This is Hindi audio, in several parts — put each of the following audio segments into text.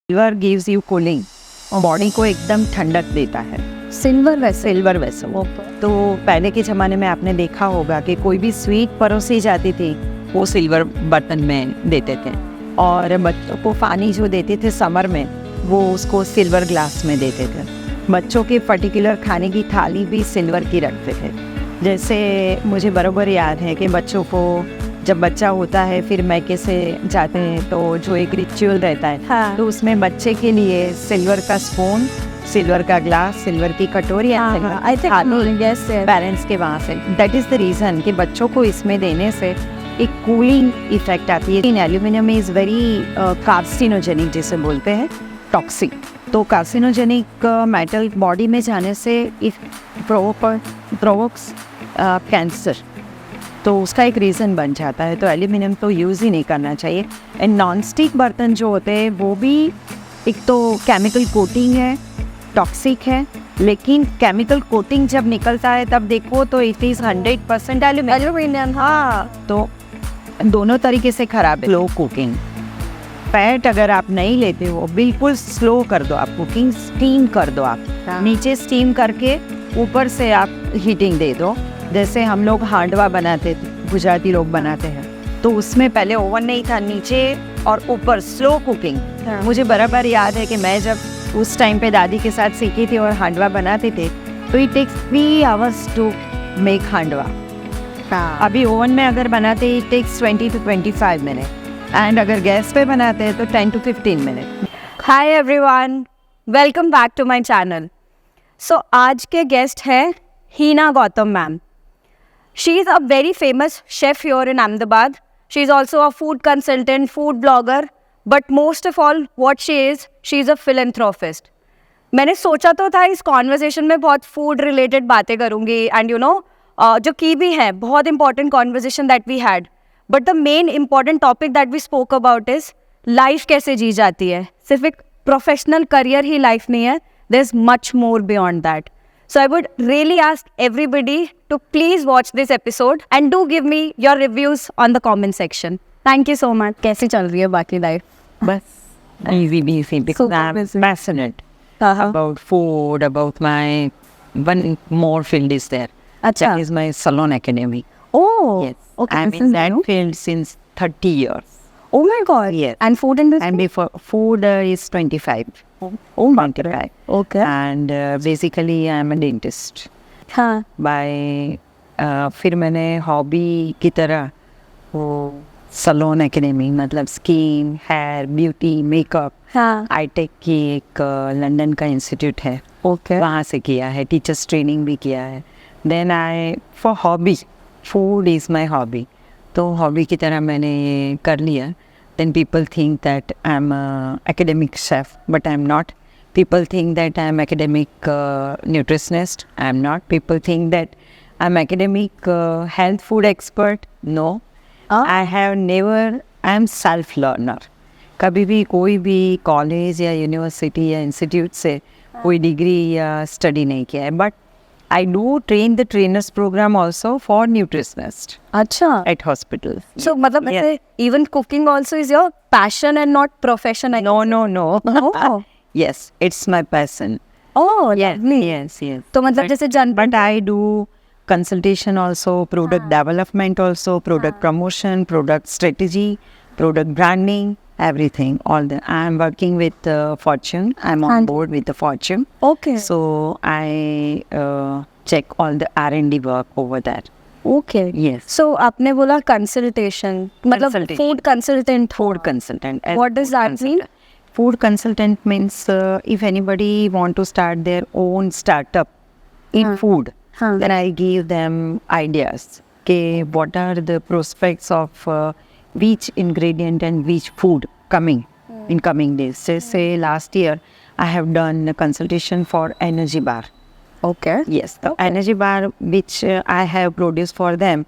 Silver gives you cooling, body को एकदम ठंडक देता है। सिल्वर वेसल तो पहले के ज़माने में आपने देखा होगा कि कोई भी स्वीट परोसी जाती थी वो सिल्वर बर्तन में देते थे, और बच्चों को पानी जो देते थे समर में वो उसको सिल्वर ग्लास में देते थे। बच्चों के पर्टिकुलर खाने की थाली भी सिल्वर की रखते थे। जैसे मुझे बराबर याद है कि बच्चों को जब बच्चा होता है फिर मैके से जाते हैं तो जो एक रिचुअल रहता है, हाँ. तो उसमें बच्चे के लिए सिल्वर का स्पून, सिल्वर का ग्लास, सिल्वर की कटोरी आई थिंक यस पेरेंट्स के वहाँ से। दैट इज़ द रीज़न कि बच्चों को इसमें देने से एक कूलिंग इफेक्ट आती है। इन एल्यूमिनियम इज़ वेरी कार्सिनोजेनिक, जिसे बोलते हैं टॉक्सिक। तो कार्सिनोजेनिक मेटल बॉडी में जाने से इट प्रोवोक्स कैंसर, तो उसका एक रीज़न बन जाता है। तो एल्यूमिनियम तो यूज़ ही नहीं करना चाहिए। एंड नॉन स्टिक बर्तन जो होते हैं वो भी एक तो केमिकल कोटिंग है, टॉक्सिक है, लेकिन केमिकल कोटिंग जब निकलता है तब देखो तो इट इज़ 100% एल्यूमिनियम। हाँ, तो दोनों तरीके से ख़राब है। स्लो कुकिंग, फैट अगर आप नहीं लेते हो बिल्कुल स्लो कर दो आप कुकिंग, स्टीम कर दो आप। नीचे स्टीम करके ऊपर से आप हीटिंग दे दो। जैसे हम लोग हांडवा बनाते थे, गुजराती लोग बनाते हैं, तो उसमें पहले ओवन नहीं था, नीचे और ऊपर स्लो कुकिंग। मुझे बराबर याद है कि मैं जब उस टाइम पे दादी के साथ सीखी थी और हांडवा बनाते थे तो it takes 3 hours to make handvo. अभी ओवन में अगर बनाते it takes 20 to 25 minute, and अगर गैस पे बनाते हैं तो 10 to 15 minute. Hi everyone, welcome back to my channel. So आज के गेस्ट है Heena Gautam ma'am. She is a very famous chef here in Ahmedabad. She is also a food consultant, food blogger, but most of all what she is a philanthropist. मैंने सोचा तो था इस कॉन्वर्जेशन में बहुत फूड रिलेटेड बातें करूँगी, एंड यू नो जो की भी है बहुत important conversation that we had, but the main important topic that we spoke about is life कैसे जी जाती है। सिर्फ एक प्रोफेशनल करियर ही लाइफ नहीं है, there is much more beyond that. So I would really ask everybody to please watch this episode and do give me your reviews on the comment section. Thank you so much. कैसी चल रही है बाकी लाइफ? बस easy because I'm passionate about food, about my one more field is there. अच्छा. That is my salon academy. Oh. Yes. Okay. I'm in that field since 30 years. Oh my God. Yes. And food industry? And before food is 25. Oh my 25. Okay. And basically I'm a dentist. हाँ. by फिर मैंने हॉबी की तरह वो सलोन एकेडमी, मतलब स्किन, हेयर, ब्यूटी, मेकअप, हाँ. आईटेक की एक लंदन का इंस्टीट्यूट है, Okay. वहाँ से किया है, टीचर्स ट्रेनिंग भी किया है। Then I for hobby, food is my hobby, तो हॉबी की तरह मैंने ये कर लिया। Then people think that I am academic chef, but I am not. People think that I am academic nutritionist. I am not. People think that I am academic health food expert. No. I have never. I am self learner. कभी भी कोई भी कॉलेज या यूनिवर्सिटी या इंस्टीट्यूट से कोई डिग्री या स्टडी नहीं किया है, but I do train the trainers programme also for nutritionist अच्छा. At hospital. So मतलब ऐसे even cooking also is your passion and not profession? No. Oh. Yes, it's my passion. Oh. Yes, lovely. yes. तो मतलब जैसे But I do consultation also, product development also, product promotion, product strategy, product branding, everything. All the I'm working with Fortune. I'm on board with the Fortune. Okay. So I check all the R&D work over there. Okay. Yes. So आपने बोला consultation, मतलब Consultation. food consultant. Food consultant. As What does food that mean? consultant. Food consultant means if anybody want to start their own startup in food, then I give them ideas. Okay, what are the prospects of which ingredient and which food coming in coming days? Say last year I have done a consultation for energy bar. Okay. Yes, the energy bar which I have produced for them,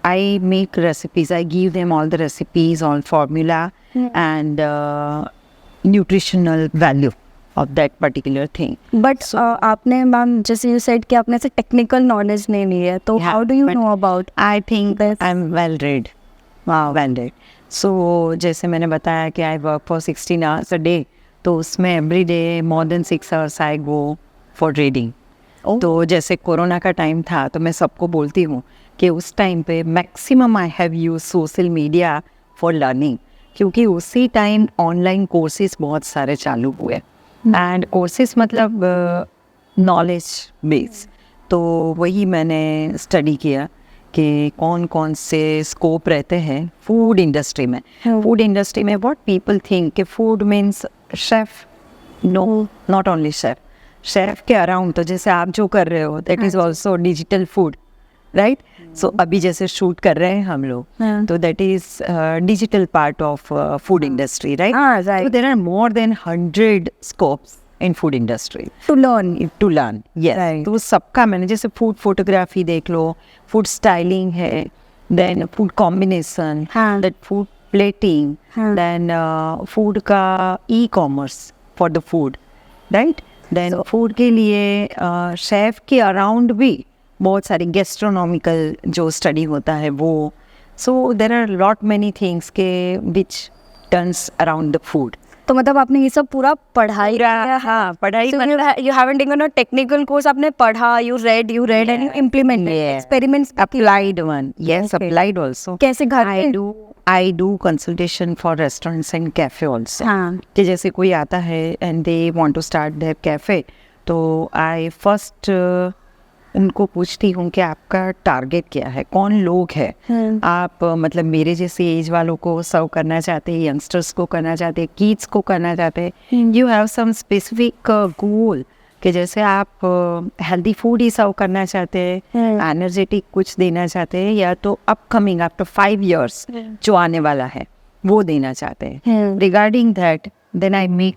I make recipes. I give them all the recipes, all formula and nutritional value of that particular thing. But आपने मैम जैसे you said कि आपने ऐसे technical knowledge नहीं ली है, तो how do you know about? I think this? I'm well read. Wow, well read. So जैसे मैंने बताया कि I work for 16 hours a day तो उसमें everyday more than 6 hours I go for reading. तो जैसे कोरोना का टाइम था तो मैं सबको बोलती हूँ कि उस टाइम पे maximum I have use social media for learning, क्योंकि उसी टाइम ऑनलाइन कोर्सेज बहुत सारे चालू हुए एंड कोर्सेज मतलब नॉलेज बेस। तो वही मैंने स्टडी किया कि कौन कौन से स्कोप रहते हैं फूड इंडस्ट्री में। फूड इंडस्ट्री में व्हाट पीपल थिंक कि food means chef, no, not only chef, chef के अराउंड तो जैसे आप जो कर रहे हो that is also digital food, right? So अभी जैसे शूट कर रहे हैं हम लोग, तो that is digital part of food industry, right? So there are more than 100 scopes in food industry to learn. Yes. Right. तो सबका मैंने जैसे फूड फोटोग्राफी देख लो, फूड स्टाइलिंग है, then food combination, that food plating, then food का e-commerce for the food, right? Then food के लिए शेफ के अराउंड भी बहुत सारी गैस्ट्रोनॉमिकल जो स्टडी होता है वो। So there are lot many things के which turns around the food. तो मतलब आपने ये सब पूरा पढ़ाई किया है? हाँ, पढ़ाई you haven't taken a technical course, आपने पढ़ा, you read and you implemented experiments, applied one, yes, Okay. applied also। कैसे घर पे? I do consultation for restaurants and cafe also। हाँ। कि जैसे कोई आता है and they want to start their cafe, तो I first उनको पूछती हूँ कि आपका टारगेट क्या है, कौन लोग हैं आप, मतलब मेरे जैसे एज वालों को सर्व करना चाहते हैं, यंगस्टर्स को करना चाहते हैं, किड्स को करना चाहते हैं, you have some specific goal कि जैसे आप हेल्दी फूड ही सर्व करना चाहते हैं, एनर्जेटिक कुछ देना चाहते हैं, या तो अपकमिंग आफ्टर 5 years जो आने वाला है वो देना चाहते हैं। Regarding that then I make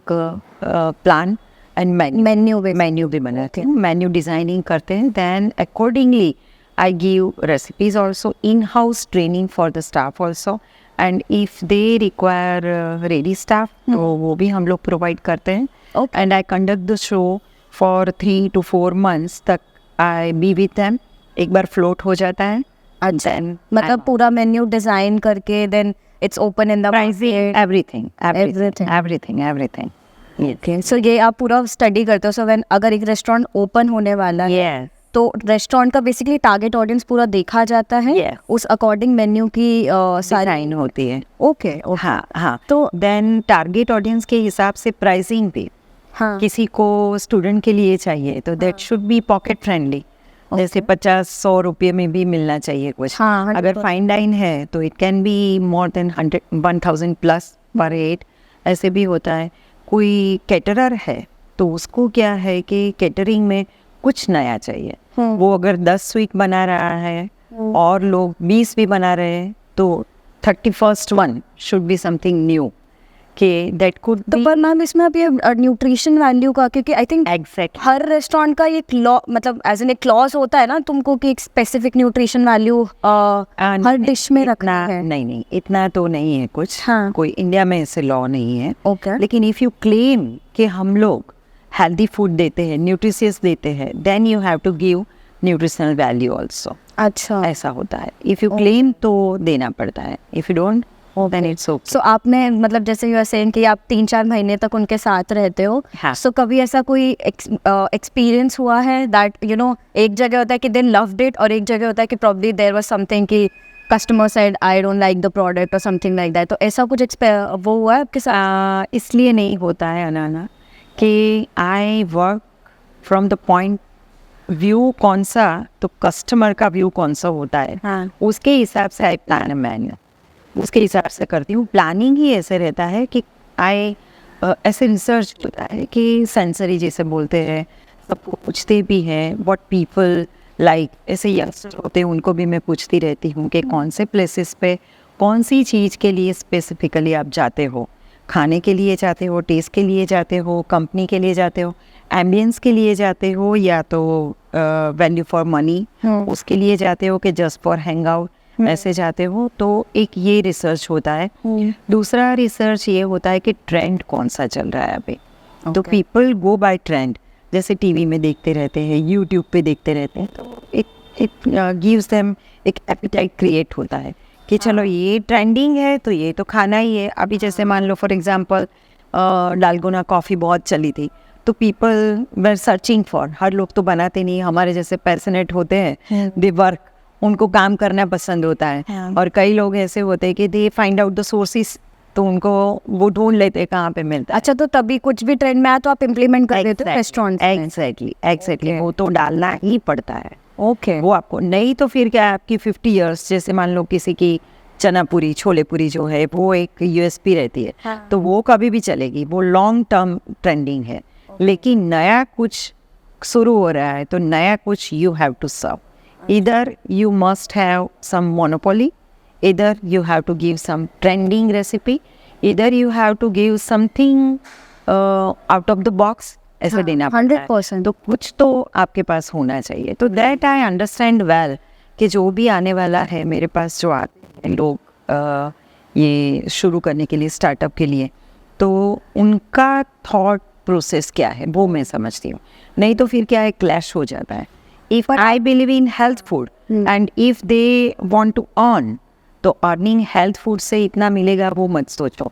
plan and menu भी बनाते हैं, मेन्यू डिज़ाइनिंग करते हैं, then accordingly I give recipes also, in house training for the staff also, and if they require ready staff तो वो भी हम लोग प्रोवाइड करते हैं। And I conduct the show for 3 to 4 months तक आई बी विथ देम, एक बार फ्लोट हो जाता है। अच्छा, मतलब पूरा मेन्यू डिजाइन करके then it's open in the everything. Okay, so ये आप पूरा स्टडी करते हो। सो व्हेन अगर एक रेस्टोरेंट ओपन होने वाला है तो रेस्टोरेंट का बेसिकली टारगेट ऑडियंस पूरा देखा जाता है, उस अकॉर्डिंग मेन्यू की साइन होती है। ओके, हाँ, तो देन टारगेट ऑडियंस के हिसाब से प्राइसिंग भी, किसी को स्टूडेंट के लिए चाहिए तो that should be pocket friendly, जैसे 50-100 रुपये में भी मिलना चाहिए कुछ। अगर फाइन डाइन है तो it can be more than 100-1000 plus पर हेड, ऐसे भी होता है। कोई कैटरर है तो उसको क्या है कि कैटरिंग में कुछ नया चाहिए, वो अगर 10 स्वीट बना रहा है और लोग 20 भी बना रहे हैं तो 31st one should be something new कि दैट कुड। तो पर मैम इसमें अब ये न्यूट्रिशन वैल्यू का, क्योंकि I think exact her restaurant का ये मतलब एज एन एक क्लॉज होता है ना तुमको कि एक स्पेसिफिक न्यूट्रिशन वैल्यू हर डिश में रखना है। नहीं, इतना तो नहीं है कुछ। कोई इंडिया में ऐसे लॉ नहीं है। लेकिन इफ यू क्लेम कि हम लोग हेल्दी फूड देते हैं, न्यूट्रिशियस देते हैं, then you have to give nutritional value also. अच्छा, ऐसा होता है। इफ यू क्लेम तो देना पड़ता है, if you don't then it's okay। So आपने मतलब जैसे यू आर सेइंग कि आप 3-4 महीने तक उनके साथ रहते हो, so कभी ऐसा कोई एक्सपीरियंस हुआ है दैट यू नो एक जगह होता है कि दे लव्ड इट और एक जगह होता है कि probably there was something कि customer said I don't like the product or something like that, तो ऐसा कुछ वो हुआ है आपके साथ? इसलिए नहीं होता है अनाना कि I work from the point view कौन सा, तो कस्टमर का व्यू कौन सा होता है, उसके हिसाब से आई प्लान मैन्यू, उसके हिसाब से करती हूँ। प्लानिंग ही ऐसे रहता है कि ऐसे रिसर्च होता है कि सेंसरी जैसे बोलते हैं, सबको पूछते भी हैं व्हाट पीपल लाइक, ऐसे यंगस्टर होते हैं उनको भी मैं पूछती रहती हूँ कि कौन से प्लेसेस पे कौन सी चीज़ के लिए स्पेसिफिकली आप जाते हो, खाने के लिए जाते हो, टेस्ट के लिए जाते हो, कंपनी के लिए जाते हो, एम्बियंस के लिए जाते हो, या तो वैल्यू फॉर मनी उसके लिए जाते हो कि जस्ट फॉर हैंग आउट ऐसे जाते हो। तो एक ये रिसर्च होता है। दूसरा रिसर्च ये होता है कि ट्रेंड कौन सा चल रहा है अभी। तो पीपल गो बाय ट्रेंड, जैसे टीवी में देखते रहते हैं, यूट्यूब पे देखते रहते हैं, तो इट गिव्स देम एक एपिटाइट क्रिएट होता है कि चलो ये ट्रेंडिंग है तो ये तो खाना ही है। अभी जैसे मान लो फॉर एग्जांपल डालगोना कॉफ़ी बहुत चली थी, तो पीपल वर सर्चिंग फॉर, हर लोग तो बनाते नहीं, हमारे जैसे पैशनेट होते हैं, दे वर्क, उनको काम करना पसंद होता है, और कई लोग ऐसे होते हैं कि they find out the sources, तो उनको वो ढूंढ लेते हैं कहाँ पे मिलता है। अच्छा, तो तभी कुछ भी ट्रेंड में आया तो आप इम्प्लीमेंट कर देते हो रेस्टोरेंट? एग्जैक्टली वो तो डालना ही पड़ता है। ओके। वो आपको नहीं तो फिर क्या है, आपकी 50 इयर्स, जैसे मान लो किसी की चना पूरी छोले पूरी जो है वो एक यूएसपी रहती है, हाँ। तो वो कभी भी चलेगी, वो लॉन्ग टर्म ट्रेंडिंग है। लेकिन नया कुछ शुरू हो रहा है तो नया कुछ यू हैव टू सर्व, इधर you must have some monopoly, इधर you have to give some trending recipe, इधर you have to give something out of the box, ऐसे देना पड़ता है। 100%। तो कुछ तो आपके पास होना चाहिए। तो दैट आई अंडरस्टैंड वेल कि जो भी आने वाला है मेरे पास, जो आते हैं लोग ये शुरू करने के लिए, स्टार्टअप के लिए, तो उनका थॉट प्रोसेस क्या है वो मैं समझती हूँ। नहीं तो फिर क्या है, क्लैश हो जाता है। If I believe in health food and if they want to earn, तो अर्निंग हेल्थ फूड से इतना मिलेगा वो मत सोचो।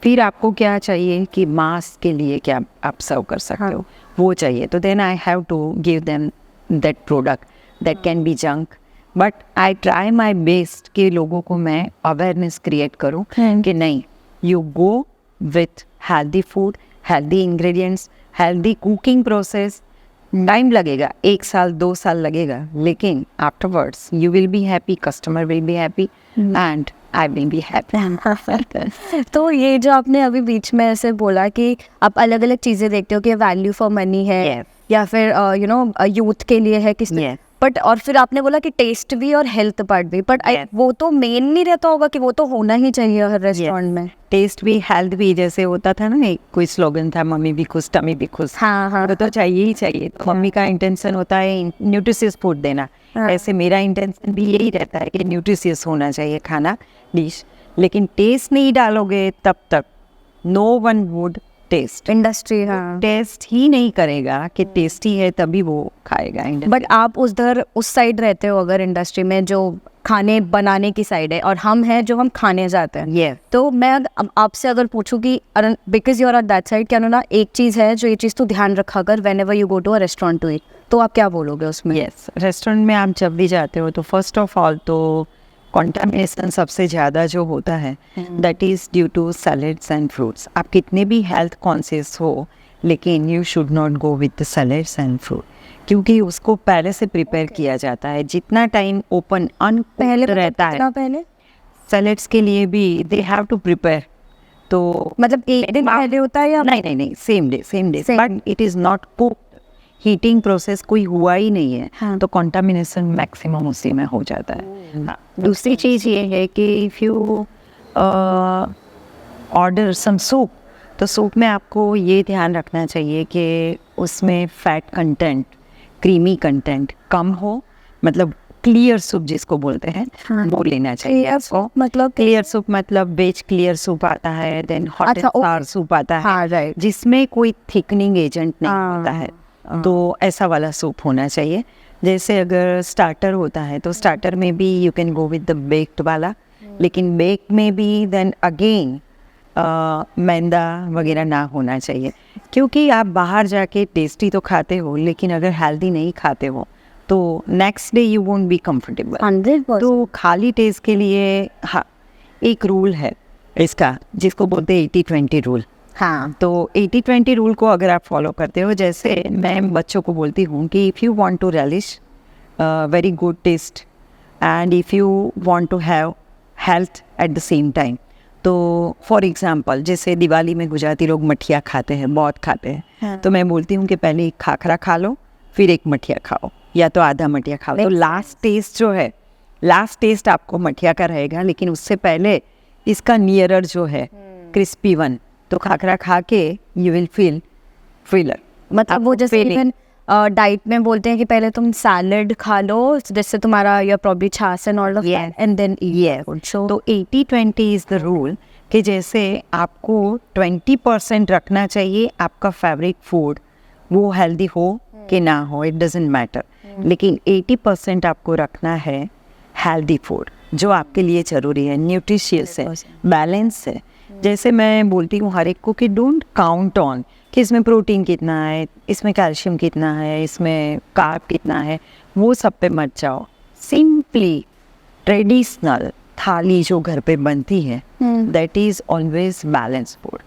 फिर आपको क्या चाहिए कि मास के लिए क्या आप सर्व कर सकते हो, वो चाहिए। तो then I have to give them that product that can be junk, but I try my best कि लोगों को मैं अवेयरनेस क्रिएट करूँ कि नहीं, you go with healthy food, healthy ingredients, healthy cooking process. Time लगेगा, 1 साल 2 साल लगेगा, लेकिन afterwards you will be happy, customer will be happy and I will be happy. तो ये जो आपने अभी बीच में ऐसे बोला कि आप अलग अलग चीज़ें देखते हो कि वैल्यू फॉर मनी है, Yes. या फिर यू नो यूथ के लिए है किस, Yes. बट और फिर आपने बोला कि टेस्ट भी और हेल्थ पार्ट भी, बट Yes. वो तो मेन नहीं रहता होगा कि वो तो होना ही चाहिए हर रेस्टोरेंट में? टेस्ट भी हेल्थ भी, जैसे होता था ना, एक कोई स्लोगन था, मम्मी भी खुश टमी भी खुश। हाँ हाँ वो तो चाहिए ही चाहिए। तो मम्मी का इंटेंशन होता है न्यूट्रिशियस फूड देना, हाँ। ऐसे मेरा इंटेंशन भी यही रहता है कि न्यूट्रिशियस होना चाहिए खाना, डिश। लेकिन टेस्ट नहीं डालोगे तब तक no one would taste. Industry, हाँ। टेस्ट ही नहीं करेगा कि टेस्टी है तभी वो खाएगा। बट आप उस साइड रहते हो अगर इंडस्ट्री में, जो खाने बनाने की साइड है, और हम हैं जो हम खाने जाते हैं। Yes. तो मैं आपसे अगर पूछूं कि because you are at that side, क्या ना एक चीज़ है जो ये चीज़ तो ध्यान रखा कर whenever you go to a restaurant to eat, तो आप क्या बोलोगे उसमें? यस, रेस्टोरेंट में आप जब भी जाते हो तो फर्स्ट ऑफ ऑल तो कॉन्टामिनेशन सबसे ज़्यादा जो होता है that is due to salads and fruits. आप कितने भी हेल्थ कॉन्शियस हो, लेकिन you should not go with the salads and fruit, क्योंकि उसको पहले से प्रिपेयर किया जाता है। जितना टाइम ओपन पहले रहता है, पहले सैलेड्स के लिए भी दे हैव टू प्रिपेयर। तो मतलब एक दिन पहले होता है या नहीं, same day Same. But it is not cook, heating process कोई हुआ ही नहीं है। हाँ। तो कंटामिनेशन मैक्सिमम उसी में हो जाता है। हाँ। दूसरी चीज़ ये है कि if you order some soup, तो सूप में आपको ये ध्यान रखना चाहिए कि उसमें फैट कंटेंट, क्रीमी कंटेंट कम हो, मतलब क्लियर सूप जिसको बोलते हैं, हाँ। वो लेना चाहिए Clear आपको। soup मतलब? क्लियर सूप मतलब वेज क्लियर सूप आता है, देन हॉट एंड अच्छा, सार सूप आता है, हाँ, right. जिसमें कोई थिकनिंग एजेंट नहीं हाँ, होता है। तो ऐसा वाला सूप होना चाहिए। जैसे अगर स्टार्टर होता है तो स्टार्टर में भी you can go with the baked वाला, लेकिन बेक में भी देन अगेन मैदा वगैरह ना होना चाहिए, क्योंकि आप बाहर जाके टेस्टी तो खाते हो, लेकिन अगर हेल्दी नहीं खाते हो तो next day you won't be comfortable. 100%। तो खाली टेस्ट के लिए हाँ, एक रूल है इसका जिसको बोलते हैं 80-20 रूल। हाँ, तो 80-20 रूल को अगर आप फॉलो करते हो, जैसे मैं बच्चों को बोलती हूँ कि if you want to relish very good taste and if you want to have health at the same time, तो फॉर एग्जांपल जैसे दिवाली में गुजराती लोग मठिया खाते हैं, बहुत खाते हैं। हाँ। तो मैं बोलती हूँ कि पहले एक खाखरा खा लो, फिर एक मठिया खाओ, या तो आधा मठिया खाओ। तो लास्ट टेस्ट जो है, लास्ट टेस्ट आपको मठिया का रहेगा, लेकिन उससे पहले इसका नियरर जो है क्रिस्पी वन, तो खाखरा खा के यू विल फील फिलर। मतलब वो जैसे इवन डाइट में बोलते हैं कि पहले तुम सैलड खा लो जिससे तुम्हारा योर प्रॉब्ली छाछ and all of that, and then तो 80-20 इज़ द रूल, कि जैसे आपको 20% रखना चाहिए आपका फेवरेट फूड, वो हेल्दी हो कि ना हो, इट डजेंट मैटर, लेकिन 80% आपको रखना है हेल्दी फूड जो आपके लिए ज़रूरी है, न्यूट्रिशियस है, बैलेंस है। जैसे मैं बोलती हूँ हर एक को कि डोंट काउंट ऑन कि इसमें प्रोटीन कितना है, इसमें कैल्शियम कितना है, इसमें कार्ब कितना है, वो सब पे मत जाओ। सिंपली ट्रेडिशनल थाली जो घर पे बनती है that is always balance food.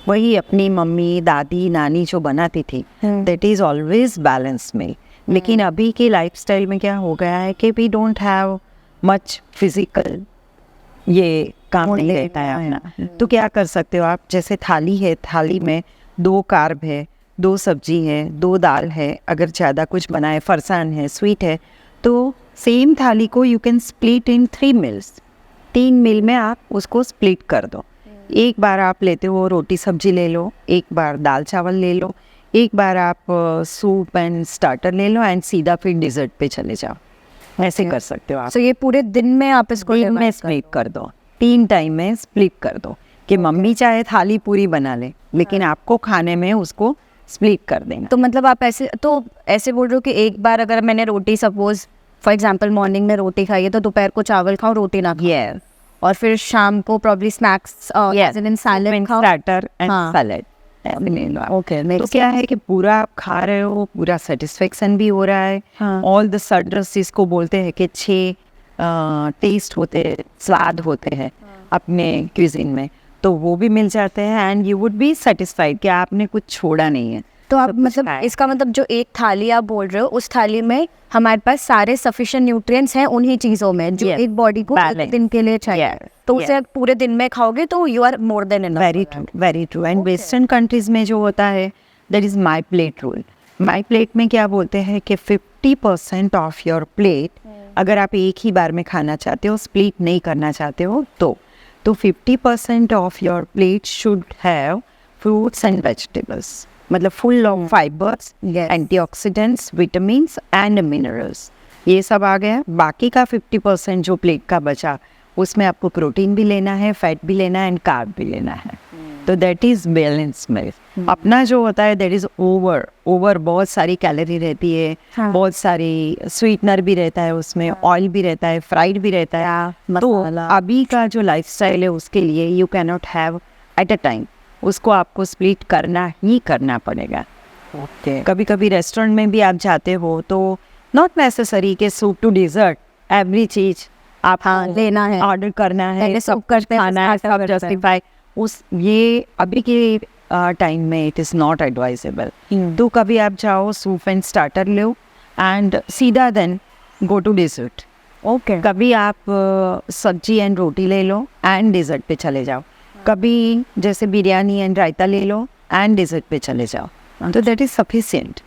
वही अपनी मम्मी दादी नानी जो बनाती थी that is always balance meal. लेकिन अभी के लाइफस्टाइल में क्या हो गया है कि we don't have much physical ये काम नहीं रहता है अपना। तो क्या कर सकते हो आप, जैसे थाली है, थाली में 2 कार्ब है, 2 सब्जी है, 2 दाल है, अगर ज़्यादा कुछ बनाए फरसान है, स्वीट है, तो सेम थाली को you can split in 3 meals. 3 मील में आप उसको स्प्लिट कर दो। एक बार आप लेते हो रोटी सब्जी ले लो, एक बार दाल चावल ले लो, एक बार आप सूप एंड स्टार्टर ले लो, एंड सीधा फिर डिज़र्ट पे चले जाओ। ऐसे कर सकते हो आप। सो ये पूरे दिन में आप इसको दिन में स्प्लिट कर दो, 3 टाइम में स्प्लिट कर दो कि मम्मी चाहे थाली पूरी बना ले लेकिन आपको खाने में उसको स्प्लिट कर देना। तो मतलब आप ऐसे बोल रहे हो कि एक बार अगर मैंने रोटी सपोज फॉर एग्जांपल मॉर्निंग में रोटी खाई है तो दोपहर को चावल खाओ, रोटी ना खाओ। Yes. और फिर शाम को प्रॉब्ली स्नैक्स सैलेड खाओ। स्टार्टर एंड हाँ। सैलेड ले लो आप। ओके, तो क्या है कि पूरा आप खा रहे हो, पूरा सेटिस्फेक्शन भी हो रहा है। हाँ। ऑल द सडर्स जिसको बोलते हैं कि 6 टेस्ट होते हैं, स्वाद होते हैं अपने क्विजिन में, तो वो भी मिल जाते हैं and you would be satisfied कि आपने कुछ छोड़ा नहीं है। तो आप सब कुछ मतलब खाया। इसका मतलब जो एक थाली आप बोल रहे हो उस थाली में हमारे पास सारे सफिशिएंट न्यूट्रिएंट्स हैं उन्हीं चीजों में जो Yes. एक बॉडी को एक Balance. दिन के लिए चाहिए। Yes. तो Yes. उसे पूरे दिन में खाओगे तो you are more than enough. Very true, very true. And western countries में जो होता है that is my plate rule. My plate में क्या बोलते हैं कि 50% ऑफ योर प्लेट अगर आप एक ही बार में खाना चाहते हो, स्प्लिट नहीं करना चाहते हो, तो 50% off your plate should have fruits and vegetables, मतलब full of fibres, Yes. Antioxidants, vitamins and minerals, ये सब आ गया। बाकी का 50% जो प्लेट का बचा उसमें आपको प्रोटीन भी लेना है, फैट भी लेना है एंड कार्ब भी लेना है। तो दैट इज बैलेंस मील। अपना जो होता है दैट इज ओवर बहुत सारी कैलोरी रहती है, हाँ। बहुत सारी स्वीटनर भी रहता है उसमें, ऑयल भी रहता है, फ्राइड भी रहता है। तो मसाला। अभी का जो लाइफस्टाइल है उसके लिए you can not have at a time, उसको आपको स्प्लिट करना ही करना पड़ेगा। कभी कभी रेस्टोरेंट में भी आप जाते हो तो नॉट नेसेसरी के सूप टू डिजर्ट एवरी चीज आप हाँ, लेना है। ऑर्डर करना है, पहले सब सब करते हैं, खाना है, फिर सब करते हैं। जस्टिफाई उस ये अभी के टाइम में इट इज़ नॉट एडवाइजेबल। तो कभी आप जाओ सूप एंड स्टार्टर लो एंड सीधा then go to dessert. Okay. कभी आप सब्जी एंड रोटी ले लो एंड डिजर्ट पे चले जाओ। कभी जैसे बिरयानी एंड रायता ले लो एंड डिजर्ट पे चले जाओ। तो दैट इज सफिशिएंट।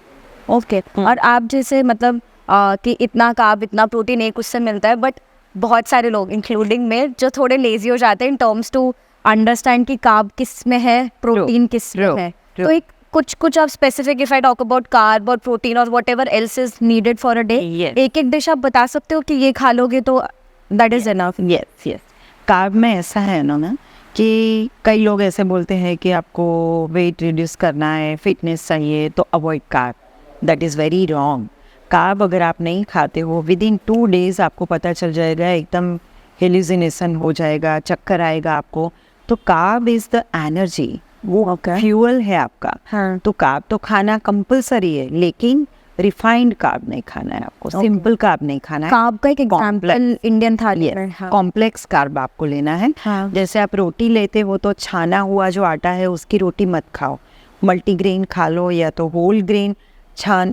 ओके। और आप जैसे मतलब कि इतना कार्ब इतना प्रोटीन एक उससे मिलता है, बट बहुत सारे लोग इंक्लूडिंग में जो थोड़े लेजी हो जाते हैं इन टर्म्स टू अंडरस्टैंड कि कार्ब किस में है, प्रोटीन किस में True. है। True. तो एक कुछ आप specific if I talk about carb और प्रोटीन और what ever else is needed for a day, Yes. एक डिश आप बता सकते हो कि ये खा लोगे तो that is enough. Yes yes. Carb में ऐसा है ना कि कई लोग ऐसे बोलते हैं कि आपको वेट रिड्यूस करना है, फिटनेस चाहिए तो avoid carb. That is very wrong. Carb अगर आप नहीं खाते हो विद इन 2 days आपको पता चल जाएगा, एकदम हेलुसिनेशन हो जाएगा, चक्कर आएगा आपको। तो कार्ब इज़ द एनर्जी, वो फ्यूल है आपका। हाँ। तो कार्ब तो खाना कंपलसरी है, लेकिन रिफाइंड कार्ब नहीं खाना है आपको, सिंपल कार्ब नहीं खाना है। कार्ब का एक एग्जांपल इंडियन थाली में। हाँ। कॉम्प्लेक्स कार्ब आपको लेना है। हाँ। जैसे आप रोटी लेते हो तो छाना हुआ जो आटा है उसकी रोटी मत खाओ, मल्टीग्रेन खा लो या तो होल ग्रेन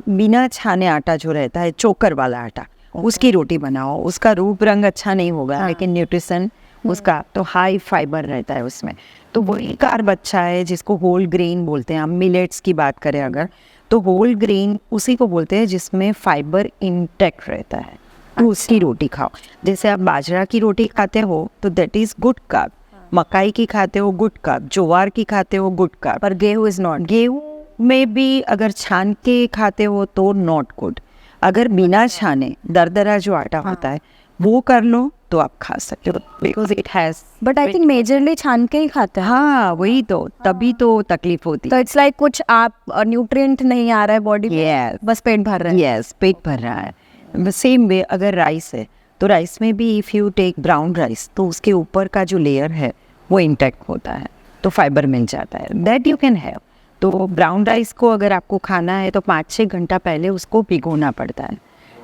बिना छाने आटा जो रहता है, चोकर वाला आटा, उसकी रोटी बनाओ। उसका रूप रंग अच्छा नहीं होगा, हाँ। लेकिन न्यूट्रिशन उसका तो हाई फाइबर रहता है उसमें। तो वही कार्ब अच्छा है जिसको होल ग्रेन बोलते हैं। हम मिलेट्स की बात करें अगर, तो होल ग्रेन उसी को बोलते हैं जिसमें फाइबर इंटैक्ट रहता है, तो उसकी रोटी खाओ। जैसे आप बाजरा की रोटी खाते हो तो दैट इज गुड कार्ब, मकाई की खाते हो गुड कार्ब, ज्वार की खाते हो गुड कार्ब। पर गेहूं इज नॉट। गेहूं में भी अगर छान के खाते हो तो नॉट गुड। अगर बिना छाने दरदरा जो आटा होता है वो कर लो तो आप खा सकते हो, because it has. But I think majorly छान के ही खाते हैं। हाँ वही तो, तभी तो तकलीफ होती तो है। इट्स लाइक कुछ आप न्यूट्रिएंट नहीं आ रहा है बॉडी में, Yes. बस पेट भर रहा है। यस, पेट भर रहा है। सेम वे अगर राइस है तो राइस में भी if you take brown rice तो उसके ऊपर का जो लेयर है वो इंटैक्ट होता है, तो फाइबर मिल जाता है, दैट यू कैन हैव। तो ब्राउन राइस को अगर आपको खाना है तो 5-6 घंटा पहले उसको भिगोना पड़ता है,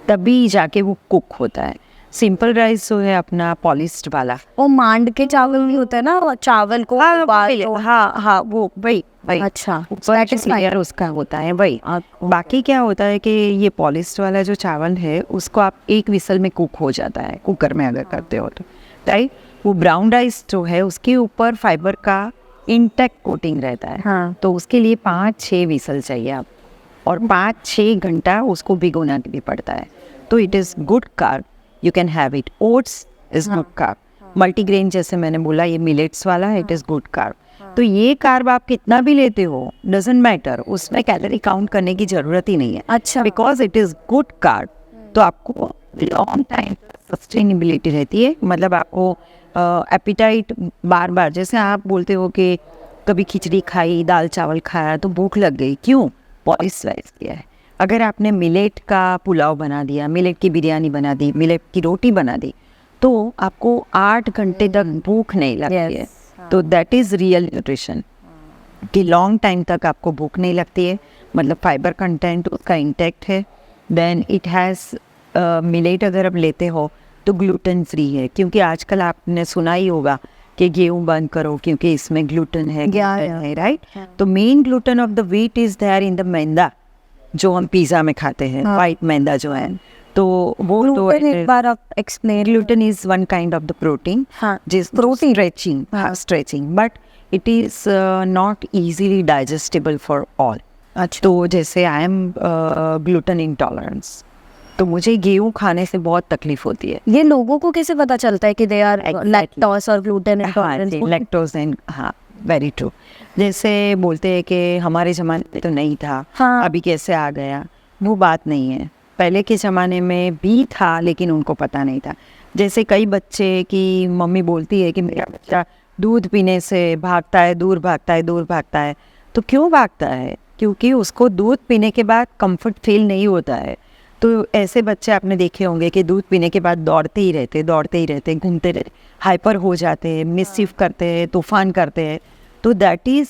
तभी जाके वो कुक होता है। सिंपल राइस जो है अपना पॉलिश्ड वाला, वो मांड के चावल भी होता है ना, वो चावल को उबालो। हाँ वो वही वही अच्छा, that is layer उसका होता है वही। बाकी क्या होता है कि ये पॉलिश्ड वाला जो चावल है उसको आप एक विसल में कुक हो जाता है, कुकर में अगर करते हो तो, राइट। वो ब्राउन राइस जो है उसके ऊपर फाइबर का इंटैक्ट कोटिंग रहता है, हाँ। तो उसके लिए 5-6 विसल चाहिए आप, और 5-6 घंटा उसको भिगोना भी पड़ता है। तो it is good carb, you can have it. Oats is good carb, multigrain जैसे मैंने बोला ये मिलेट्स वाला है, इट इज़ गुड कार्ब। तो ये कार्ब आप कितना भी लेते हो डजेंट मैटर, उसमें कैलोरी काउंट करने की ज़रूरत ही नहीं है। अच्छा, because it is good carb, तो आपको लॉन्ग टाइम सस्टेनेबिलिटी रहती है। मतलब आपको एपिटाइट बार बार, जैसे आप बोलते हो कि कभी खिचड़ी खाई, दाल चावल खाया तो भूख लग गई, क्यों? पॉलिश राइस किया है। अगर आपने मिलेट का पुलाव बना दिया, मिलेट की बिरयानी बना दी, मिलेट की रोटी बना दी, तो आपको 8 घंटे तक भूख नहीं लगती है। तो दैट इज़ रियल न्यूट्रिशन, कि लॉन्ग टाइम तक आपको भूख नहीं लगती है, मतलब फाइबर कंटेंट उसका इंटैक्ट है। देन इट हैज़ मिलेट अगर आप लेते हो तो ग्लूटेन फ्री है, क्योंकि आजकल आपने सुना ही होगा कि गेहूँ बंद करो क्योंकि इसमें ग्लूटेन है, राइट। तो main gluten of the wheat is there in the maida जो हम पिज़्ज़ा में खाते हैं, वाइट मैदा जो है। तो वो तो एक बार आप explain. Gluten is one kind of the protein, जिस protein stretching, but it is not easily digestible for all. अच्छा, तो जैसे आई एम ग्लूटेन इंटॉलरेंस, तो मुझे गेहूँ खाने से बहुत तकलीफ होती है। ये लोगों को कैसे पता चलता है कि दे आर लैक्टोज और ग्लूटेन इंटॉलरेंस? लैक्टोज एंड हाँ, वेरी ट्रू। जैसे बोलते हैं कि हमारे ज़माने में तो नहीं था, अभी कैसे आ गया, वो बात नहीं है। पहले के ज़माने में भी था लेकिन उनको पता नहीं था। जैसे कई बच्चे की मम्मी बोलती है कि मेरा बच्चा दूध पीने से भागता है, दूर भागता है, दूर भागता है। तो क्यों भागता है? क्योंकि उसको दूध पीने के बाद कंफर्ट फील नहीं होता है। तो ऐसे बच्चे आपने देखे होंगे कि दूध पीने के बाद दौड़ते ही रहते, घूमते रहते, हाइपर हो जाते हैं, मिसचिफ करते हैं, तूफान करते हैं। तो दैट इज़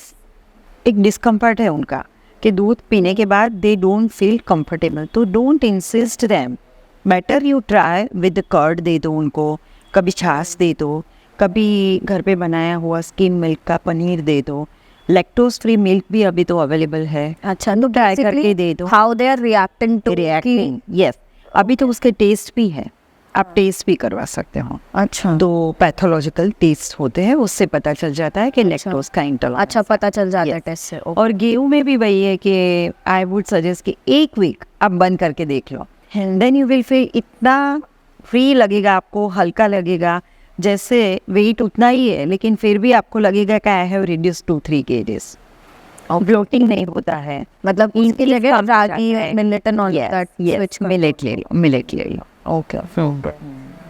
एक डिस्कम्फर्ट है उनका, कि दूध पीने के बाद दे डोंट फील कंफर्टेबल। तो don't insist them, better you try with curd दे दो उनको, कभी छाछ दे दो, कभी घर पे बनाया हुआ स्किम मिल्क का पनीर दे दो। लैक्टोज फ्री मिल्क भी अभी तो अवेलेबल है। अच्छा, तो ट्राई करके दे दो। How they are reacting to yes, अभी तो उसके टेस्ट भी है, आप टेस्ट भी करवा सकते हो। अच्छा, तो पैथोलॉजिकल टेस्ट होते हैं, उससे पता चल जाता है कि लैक्टोज का इंटॉलरेंस। अच्छा, पता चल जाता है टेस्ट से। और गेहूं में भी वही है कि आई वुड सजेस्ट कि 1 वीक आप बंद करके देख लो, देन यू विल फील इतना फ्री लगेगा, आपको हल्का लगेगा, जैसे वेट उतना ही है लेकिन फिर भी आपको लगेगा कि आई हैव रिड्यूस 2-3 kgs। और ब्लोटिंग नहीं होता है, मतलब इनके जगह ragi, millet and all that, yes, millet ले लो। Okay,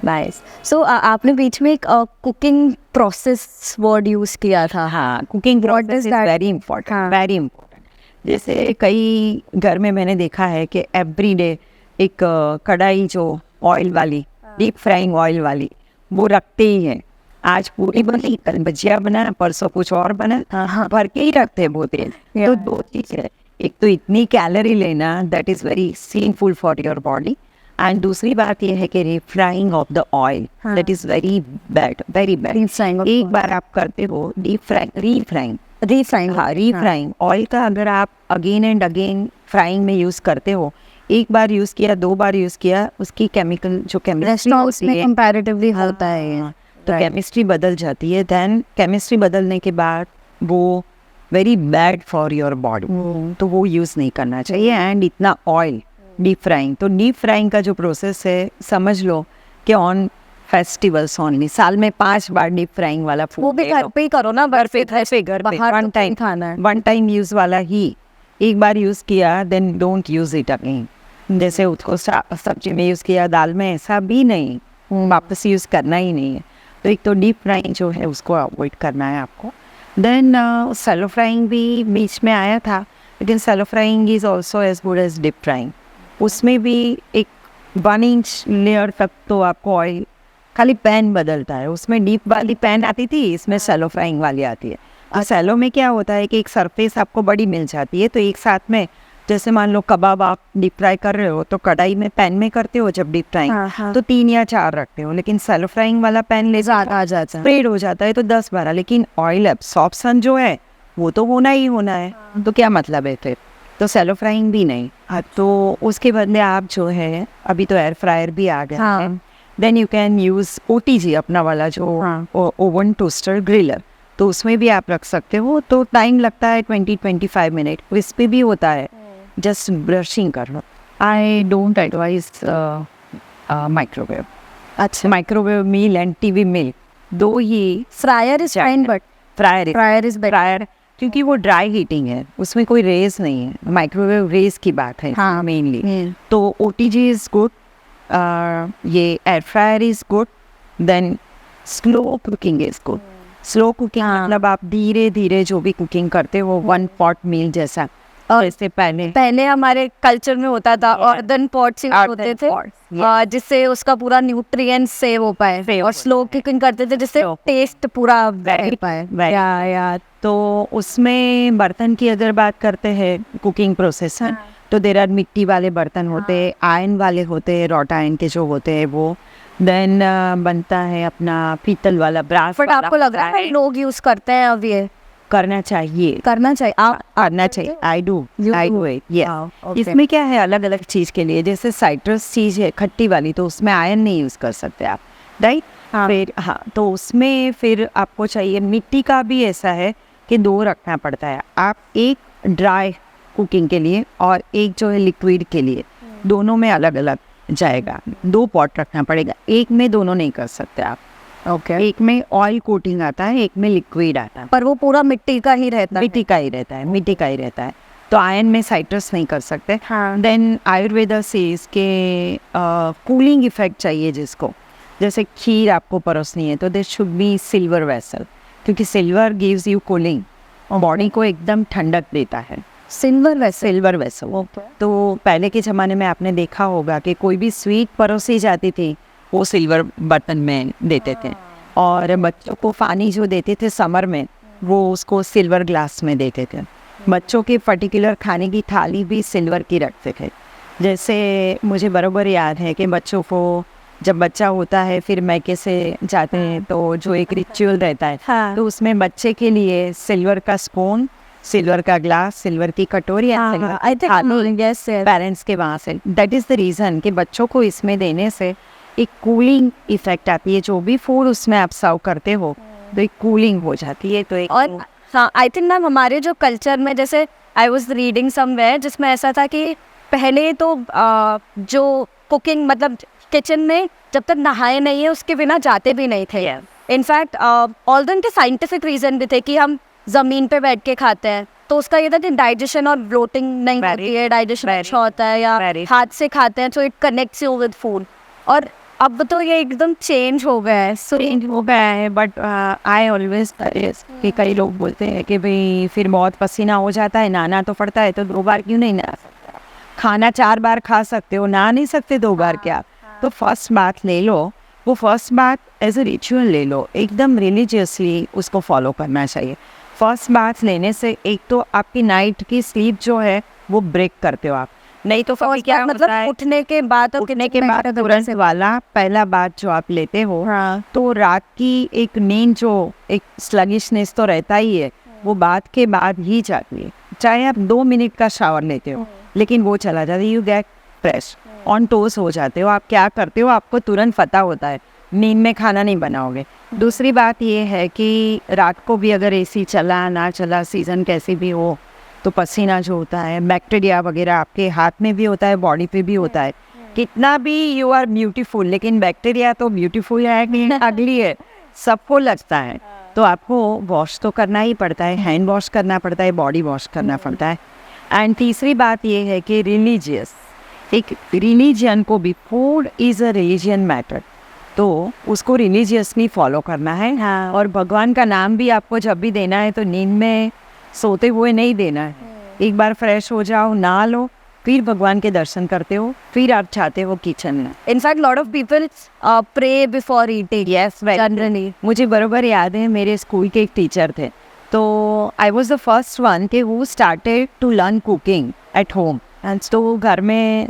nice. सो आपने बीच में एक कुकिंग प्रोसेस वर्ड यूज किया था। हाँ, cooking process is very important, very important. जैसे कई घर में मैंने देखा है कि एवरी डे एक कढ़ाई जो ऑयल वाली, डीप फ्राइंग ऑयल वाली, वो रखते ही हैं। आज पूरी बनी, कल भजिया बना, परसों कुछ और बना, भर के ही रखते हैं वो तेल। तो 2 चीज़ है, एक तो इतनी कैलोरी लेना, that is very sinful for your body, and दूसरी बात यह है कि refrying of the oil, that is very bad, very bad. एक बार आप करते हो डीप फ्राइंग, रीफ्राइंग ऑयल का अगर आप अगेन एंड अगेन फ्राइंग में यूज़ करते हो, एक बार यूज़ किया, 2 बार यूज़ किया, उसकी केमिकल जो रेस्टोरेंट्स में कंपैरेटिवली होता है, तो केमिस्ट्री बदल जाती है। दैन केमिस्ट्री बदलने के बाद वो very bad for your body, तो वो यूज़ नहीं करना चाहिए। एंड इतना ऑयल डीप फ्राइंग, तो डीप फ्राइंग का जो प्रोसेस है समझ लो कि ऑन फेस्टिवल्स ओनली, साल में 5 बार डीप फ्राइंग वाला फूड, वो भी घर पे ही करो ना, घर पे वन टाइम खाना है, वन टाइम यूज़ वाला ही। एक बार यूज़ किया, then don't use it again. जैसे उसको सब्जी में यूज़ किया, दाल में, ऐसा भी नहीं, वापस यूज़ करना ही नहीं है। तो एक तो डीप फ्राइंग जो है उसको अवॉइड करना है आपको। देन सैलो फ्राइंग भी बीच में आया था, लेकिन shallow frying is also as good as deep frying. उसमें भी एक 1 इंच लेयर तक तो आपको ऑयल खाली पैन बदलता है, उसमें डीप वाली पैन आती थी, इसमें सैलो फ्राइंग वाली आती है। और सैलो में क्या होता है कि एक सरफेस आपको बड़ी मिल जाती है, तो एक साथ में जैसे मान लो कबाब आप डीप फ्राई कर रहे हो तो कढ़ाई में पैन में करते हो जब डीप फ्राइंग, तो 3 या 4 रखते हो, लेकिन सैलो फ्राइंग वाला पैन ले ज़्यादा आ जाता है। स्प्रेड हो जाता है तो 10-12, लेकिन ऑयल एब्सॉर्प्शन जो है वो तो होना ही होना है, तो क्या मतलब है फिर, तो सैलो फ्राइंग भी नहीं। तो उसके बदले आप जो है, अभी तो एयर फ्रायर भी आ गया है, then you can use OTG अपना वाला जो ओवन टोस्टर ग्रिलर, तो उसमें भी आप रख सकते हो। तो टाइम लगता है 20-25 मिनट, इस पे भी होता है जस्ट ब्रशिंग करना। I don't advise microwave. अच्छा, microwave meal and TV meal दो ही। Fryer is fine but fryer is better. Fryer क्योंकि वो ड्राई हीटिंग है, उसमें कोई रेज नहीं है, माइक्रोवेव रेज की बात है हाँ, मेनली। तो OTG इज गुड, ये air fryer is good, then slow cooking is good. Slow cooking मतलब आप धीरे धीरे जो भी कुकिंग करते हो, 1 पॉट मील जैसा। और इससे पहले हमारे कल्चर में होता था अर्दन पॉट्स होते थे, जिससे उसका पूरा न्यूट्रिएंट्स सेव हो पाए, और स्लो कुकिंग करते थे जिससे टेस्ट पूरा रह पाए। या तो उसमें बर्तन की अगर बात करते हैं कुकिंग प्रोसेस है, तो देर आर मिट्टी वाले बर्तन होते हैं, आयरन वाले होते हैं, रॉट आयरन के जो होते हैं वो, देन बनता है अपना पीतल वाला, ब्रास। बट आपको लग रहा है लोग यूज करते हैं अब ये? करना चाहिए आप करना चाहिए। I do it, yes. इसमें क्या है, अलग अलग चीज़ के लिए, जैसे साइट्रस चीज़ है खट्टी वाली, तो उसमें आयरन नहीं यूज़ कर सकते आप, राइट। फिर तो उसमें फिर आपको चाहिए, मिट्टी का भी ऐसा है कि 2 रखना पड़ता है, आप एक ड्राई कुकिंग के लिए और एक जो है लिक्विड के लिए, दोनों में अलग अलग जाएगा। 2 पॉट रखना पड़ेगा, एक में दोनों नहीं कर सकते आप। एक में ऑयल कोटिंग आता है, एक में लिक्विड आता है, पर वो पूरा मिट्टी का ही रहता है। मिट्टी का ही रहता है, तो आयरन में साइट्रस नहीं कर सकते। देन आयुर्वेदा से इसके कूलिंग इफेक्ट चाहिए जिसको, जैसे खीर आपको परोसनी है तो this should be silver vessel, क्योंकि silver gives you cooling, body को एकदम ठंडक देता है। Silver vessel. तो पहले के ज़माने में आपने देखा होगा कि कोई भी स्वीट परोसी जाती थी वो सिल्वर बर्तन में देते थे, और बच्चों को पानी जो देते थे समर में वो उसको सिल्वर ग्लास में देते थे। बच्चों के पर्टिकुलर खाने की थाली भी सिल्वर की रखते थे। जैसे मुझे बराबर याद है कि बच्चों को जब बच्चा होता है फिर मैके से जाते हैं तो जो एक रिचुअल रहता है, तो उसमें बच्चे के लिए सिल्वर का स्पून, सिल्वर का ग्लास, सिल्वर की कटोरी, पेरेंट्स के वहाँ से। दैट इज़ द रीज़न कि बच्चों को इसमें देने से एक कूलिंग इफेक्ट आती है, जो भी फूड उसमें आप सर्व करते हो तो एक कूलिंग हो जाती है। तो एक और हाँ, आई थिंक मैम हमारे जो कल्चर में, जैसे आई वाज रीडिंग समवेयर जिसमें ऐसा था कि पहले तो जो कुकिंग मतलब किचन में जब तक नहाए नहीं है उसके बिना जाते भी नहीं थे। इनफैक्ट ऑल्दो के साइंटिफिक रीजन भी थे कि हम ज़मीन पे बैठ के खाते हैं तो उसका ये था कि डाइजेशन और ब्लोटिंग नहीं होती है, डाइजेशन अच्छा होता है, या हाथ से खाते हैं तो it connects you with food. और अब तो ये एकदम चेंज हो गया है। चेंज हो गया है, बट आई ऑलवेज कि कई लोग बोलते हैं कि भाई फिर बहुत पसीना हो जाता है, नहाना तो पड़ता है, तो 2 बार क्यों नहीं नहा सकते? खाना 4 बार खा सकते हो, नहा नहीं सकते 2 बार क्या? तो फर्स्ट बात ले लो, वो फर्स्ट बात एज ए रिचुअल ले लो, एकदम रिलीजियसली उसको फॉलो करना चाहिए। फर्स्ट बात लेने से एक तो आपकी नाइट की स्लीप जो है वो ब्रेक करते हो आप, नहीं तो फिर क्या मतलब उठने के बाद तुरंत वाला पहला बात जो आप लेते हो, तो रात की एक नींद जो एक स्लगिशनेस तो रहता ही है, वो बात के बाद ही जाती है। चाहे आप 2 मिनट का शावर लेते हो लेकिन वो चला जाता है, you get fresh, on toes हो जाते हो। आप क्या करते हो आपको तुरंत पता होता है, नींद में खाना नहीं बनाओगे। दूसरी बात ये है कि रात को भी अगर AC चला ना चला, सीज़न कैसी भी हो, तो पसीना जो होता है, बैक्टीरिया वगैरह आपके हाथ में भी होता है, बॉडी पे भी होता है। कितना भी यू आर ब्यूटीफुल, लेकिन बैक्टीरिया तो ब्यूटीफुल है कि अगली है, सबको लगता है। तो आपको वॉश तो करना ही पड़ता है, हैंड वॉश करना पड़ता है, बॉडी वॉश करना पड़ता है। एंड तीसरी बात ये है कि रिलीजियस, एक रिलीजन को भी, food is a religion matter, तो उसको रिलीजियसली फॉलो करना है। और भगवान का नाम भी आपको जब भी देना है तो नींद में सोते हुए नहीं देना है। एक बार फ्रेश हो जाओ, नहा लो, फिर भगवान के दर्शन करते हो, फिर आप चाहते हो किचन में। In fact, lot of people pray before eating. Yes, Generally. मुझे बरोबर याद है, मेरे स्कूल के एक टीचर थे, तो I was the first one के who started to learn cooking at home. तो घर में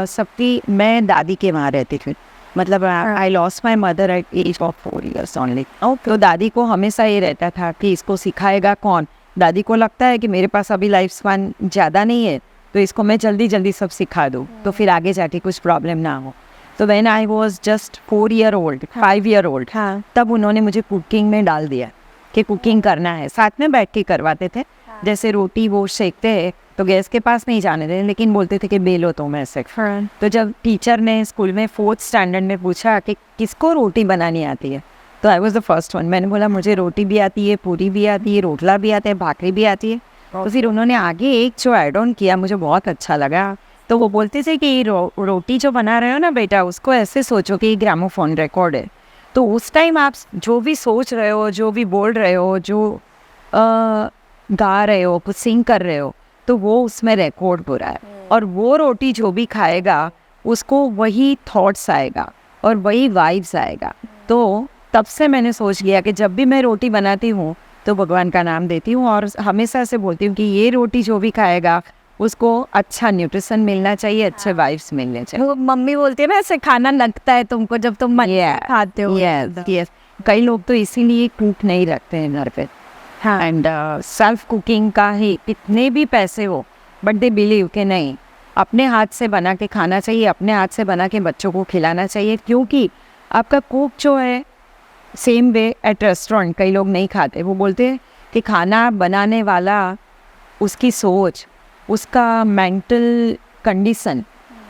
सबकी, मैं दादी के वहाँ रहती थी, मतलब I lost my mother at age of 4 years only. तो दादी को हमेशा ये रहता था कि इसको सिखाएगा कौन। दादी को लगता है कि मेरे पास अभी लाइफ स्पैन ज़्यादा नहीं है, तो इसको मैं जल्दी जल्दी सब सिखा दूँ, तो फिर आगे जाके कुछ प्रॉब्लम ना हो। तो when I was just 4 year old, 5 year old, तब उन्होंने मुझे कुकिंग में डाल दिया कि कुकिंग करना है। साथ में बैठ के करवाते थे, जैसे रोटी वो सेकते हैं तो गैस के पास नहीं जाने देते, लेकिन बोलते थे कि बेलो तो मैं सेक। तो जब टीचर ने स्कूल में 4th स्टैंडर्ड में पूछा कि किसको रोटी बनानी आती है, तो I was the first one. मैंने बोला मुझे रोटी भी आती है, पूरी भी आती है, रोटला भी आता है, भाकरी भी आती है। तो फिर उन्होंने आगे एक जो ऐड ऑन किया, मुझे बहुत अच्छा लगा। तो वो बोलते थे कि रोटी जो बना रहे हो ना बेटा, उसको ऐसे सोचो कि ग्रामोफोन रिकॉर्ड है। तो उस टाइम आप जो भी सोच रहे हो, जो भी बोल रहे हो, जो गा रहे हो, कुछ सिंग कर रहे हो, तो वो उसमें रिकॉर्ड हो रहा है। और वो रोटी जो भी खाएगा उसको वही थॉट्स आएगा और वही वाइब्स आएगा। तो तब से मैंने सोच लिया कि जब भी मैं रोटी बनाती हूँ तो भगवान का नाम देती हूँ, और हमेशा से बोलती हूँ कि ये रोटी जो भी खाएगा उसको अच्छा न्यूट्रिशन मिलना चाहिए, अच्छे वाइब्स मिलने चाहिए। वो मम्मी बोलती है ना, ऐसे खाना लगता है तुमको जब तुम मन से खाते हो। यस, कई लोग तो इसीलिए कुक नहीं रखते हैं घर पे। हाँ। एंड सेल्फ कुकिंग का ही कितने भी पैसे हो, बट दे बिलीव कि नहीं, अपने हाथ से बना के खाना चाहिए, अपने हाथ से बना के बच्चों को खिलाना चाहिए। क्योंकि आपका कुक जो है, सेम वे एट रेस्टोरेंट कई लोग नहीं खाते। वो बोलते हैं कि खाना बनाने वाला, उसकी सोच, उसका मेंटल कंडीशन,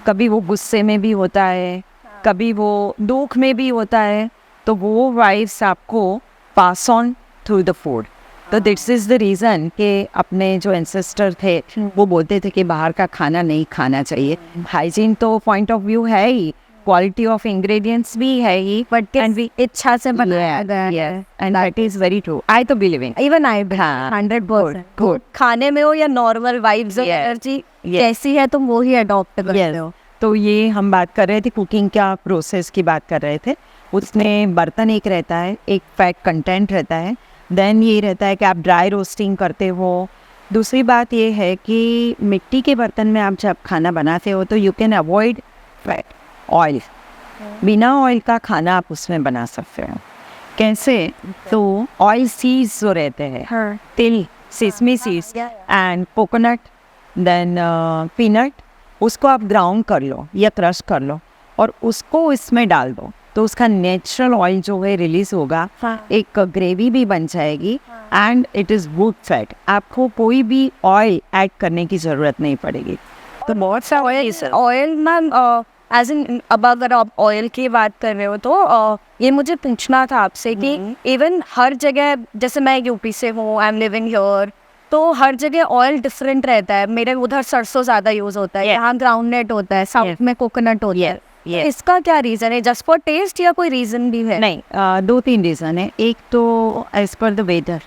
कभी वो गुस्से में भी होता है, कभी वो दुख में भी होता है, तो वो वाइब्स आपको pass on through the food. तो दिस इज़ द रीज़न कि अपने जो एंसेस्टर थे वो बोलते थे कि बाहर का खाना नहीं खाना चाहिए। हाइजीन तो पॉइंट ऑफ व्यू है ही, क्वालिटी ऑफ इंग्रेडिएंट्स भी है ही, बट कैन बी इच्छा से बनाया गया है। And that is very true. I तो बिलीविंग, इवन आई हाँ, 100%। good. खाने में हो या नॉर्मल वाइब्स, एनर्जी कैसी है तुम वो ही अडॉप्ट करते हो। तो ये हम बात कर रहे थे कुकिंग का प्रोसेस की बात कर रहे थे। उसमें बर्तन एक रहता है, एक फैट कंटेंट रहता है, देन ये रहता है कि आप ड्राई रोस्टिंग करते हो। दूसरी बात ये है कि मिट्टी के बर्तन में आप जब खाना बनाते हो तो you can avoid fat, oil. बिना ऑयल का खाना आप उसमें बना सकते हो। कैसे? तो ऑयल सीड्स जो रहते हैं, तिल, sesame seeds and coconut, then peanut, उसको आप ग्राउंड कर लो या क्रश कर लो और उसको इसमें डाल दो, तो उसका नेचुरल ऑयल जो है रिलीज होगा। एक ग्रेवी भी बन जाएगी and it is good fat. आपको कोई भी ऑयल ऐड करने की ज़रूरत नहीं पड़ेगी। तो बहुत सा ऑयल मैम, एज इन अब अगर आप ऑयल की बात कर रहे हो तो ये मुझे पूछना था आपसे कि इवन हर जगह, जैसे मैं यूपी से हूँ, आई एम लिविंग हियर, तो हर जगह ऑयल डिफरेंट रहता है। मेरे उधर सरसों ज़्यादा यूज़ होता है, यहाँ ग्राउंडनट होता है, साउथ में कोकोनट होता है। इसका क्या रीज़न है? जस्ट फॉर टेस्ट या कोई रीज़न भी है? नहीं, 2-3 रीज़न है। एक तो एज पर द वेदर,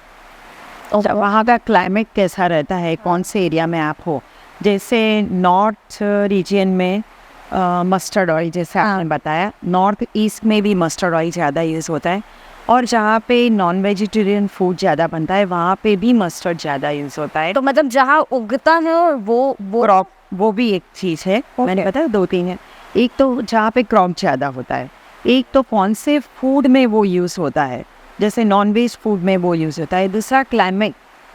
वहाँ का क्लाइमेट कैसा रहता है, कौन से एरिया में आप हो। जैसे नॉर्थ रीजन में मस्टर्ड ऑयल, जैसे आपने बताया, नॉर्थ ईस्ट में भी मस्टर्ड ऑयल ज़्यादा यूज़ होता है, और जहाँ पे नॉन वेजिटेरियन फूड ज़्यादा बनता है वहाँ पे भी मस्टर्ड ज़्यादा यूज़ होता है। तो मतलब जहाँ उगता है और वो क्रॉप, वो भी एक चीज़ है। मैंने बताया 2-3 है। एक तो जहाँ पे क्रॉप ज़्यादा होता है, एक तो कौन से फूड में वो यूज़ होता है, जैसे नॉन वेज फूड में वो यूज़ होता है। दूसरा क्लाइमेट,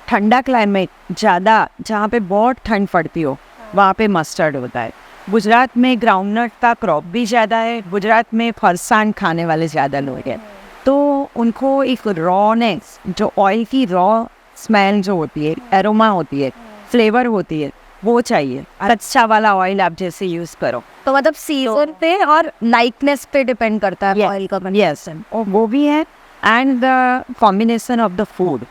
ठंडा क्लाइमेट ज़्यादा, जहाँ पे बहुत ठंड पड़ती हो वहाँ पे मस्टर्ड होता है। गुजरात में ग्राउंडनट का क्रॉप भी ज़्यादा है, गुजरात में फरसान खाने वाले ज़्यादा लोग हैं, तो उनको एक रॉनेस, जो ऑयल की रॉ स्मेल जो होती है, एरोमा होती है, फ्लेवर होती है, वो चाहिए। अच्छा वाला ऑयल आप जैसे यूज़ करो। तो मतलब सीजन पे और लाइकनेस पे डिपेंड करता है ऑयल का। यस, और वो भी है। And the combination of the food,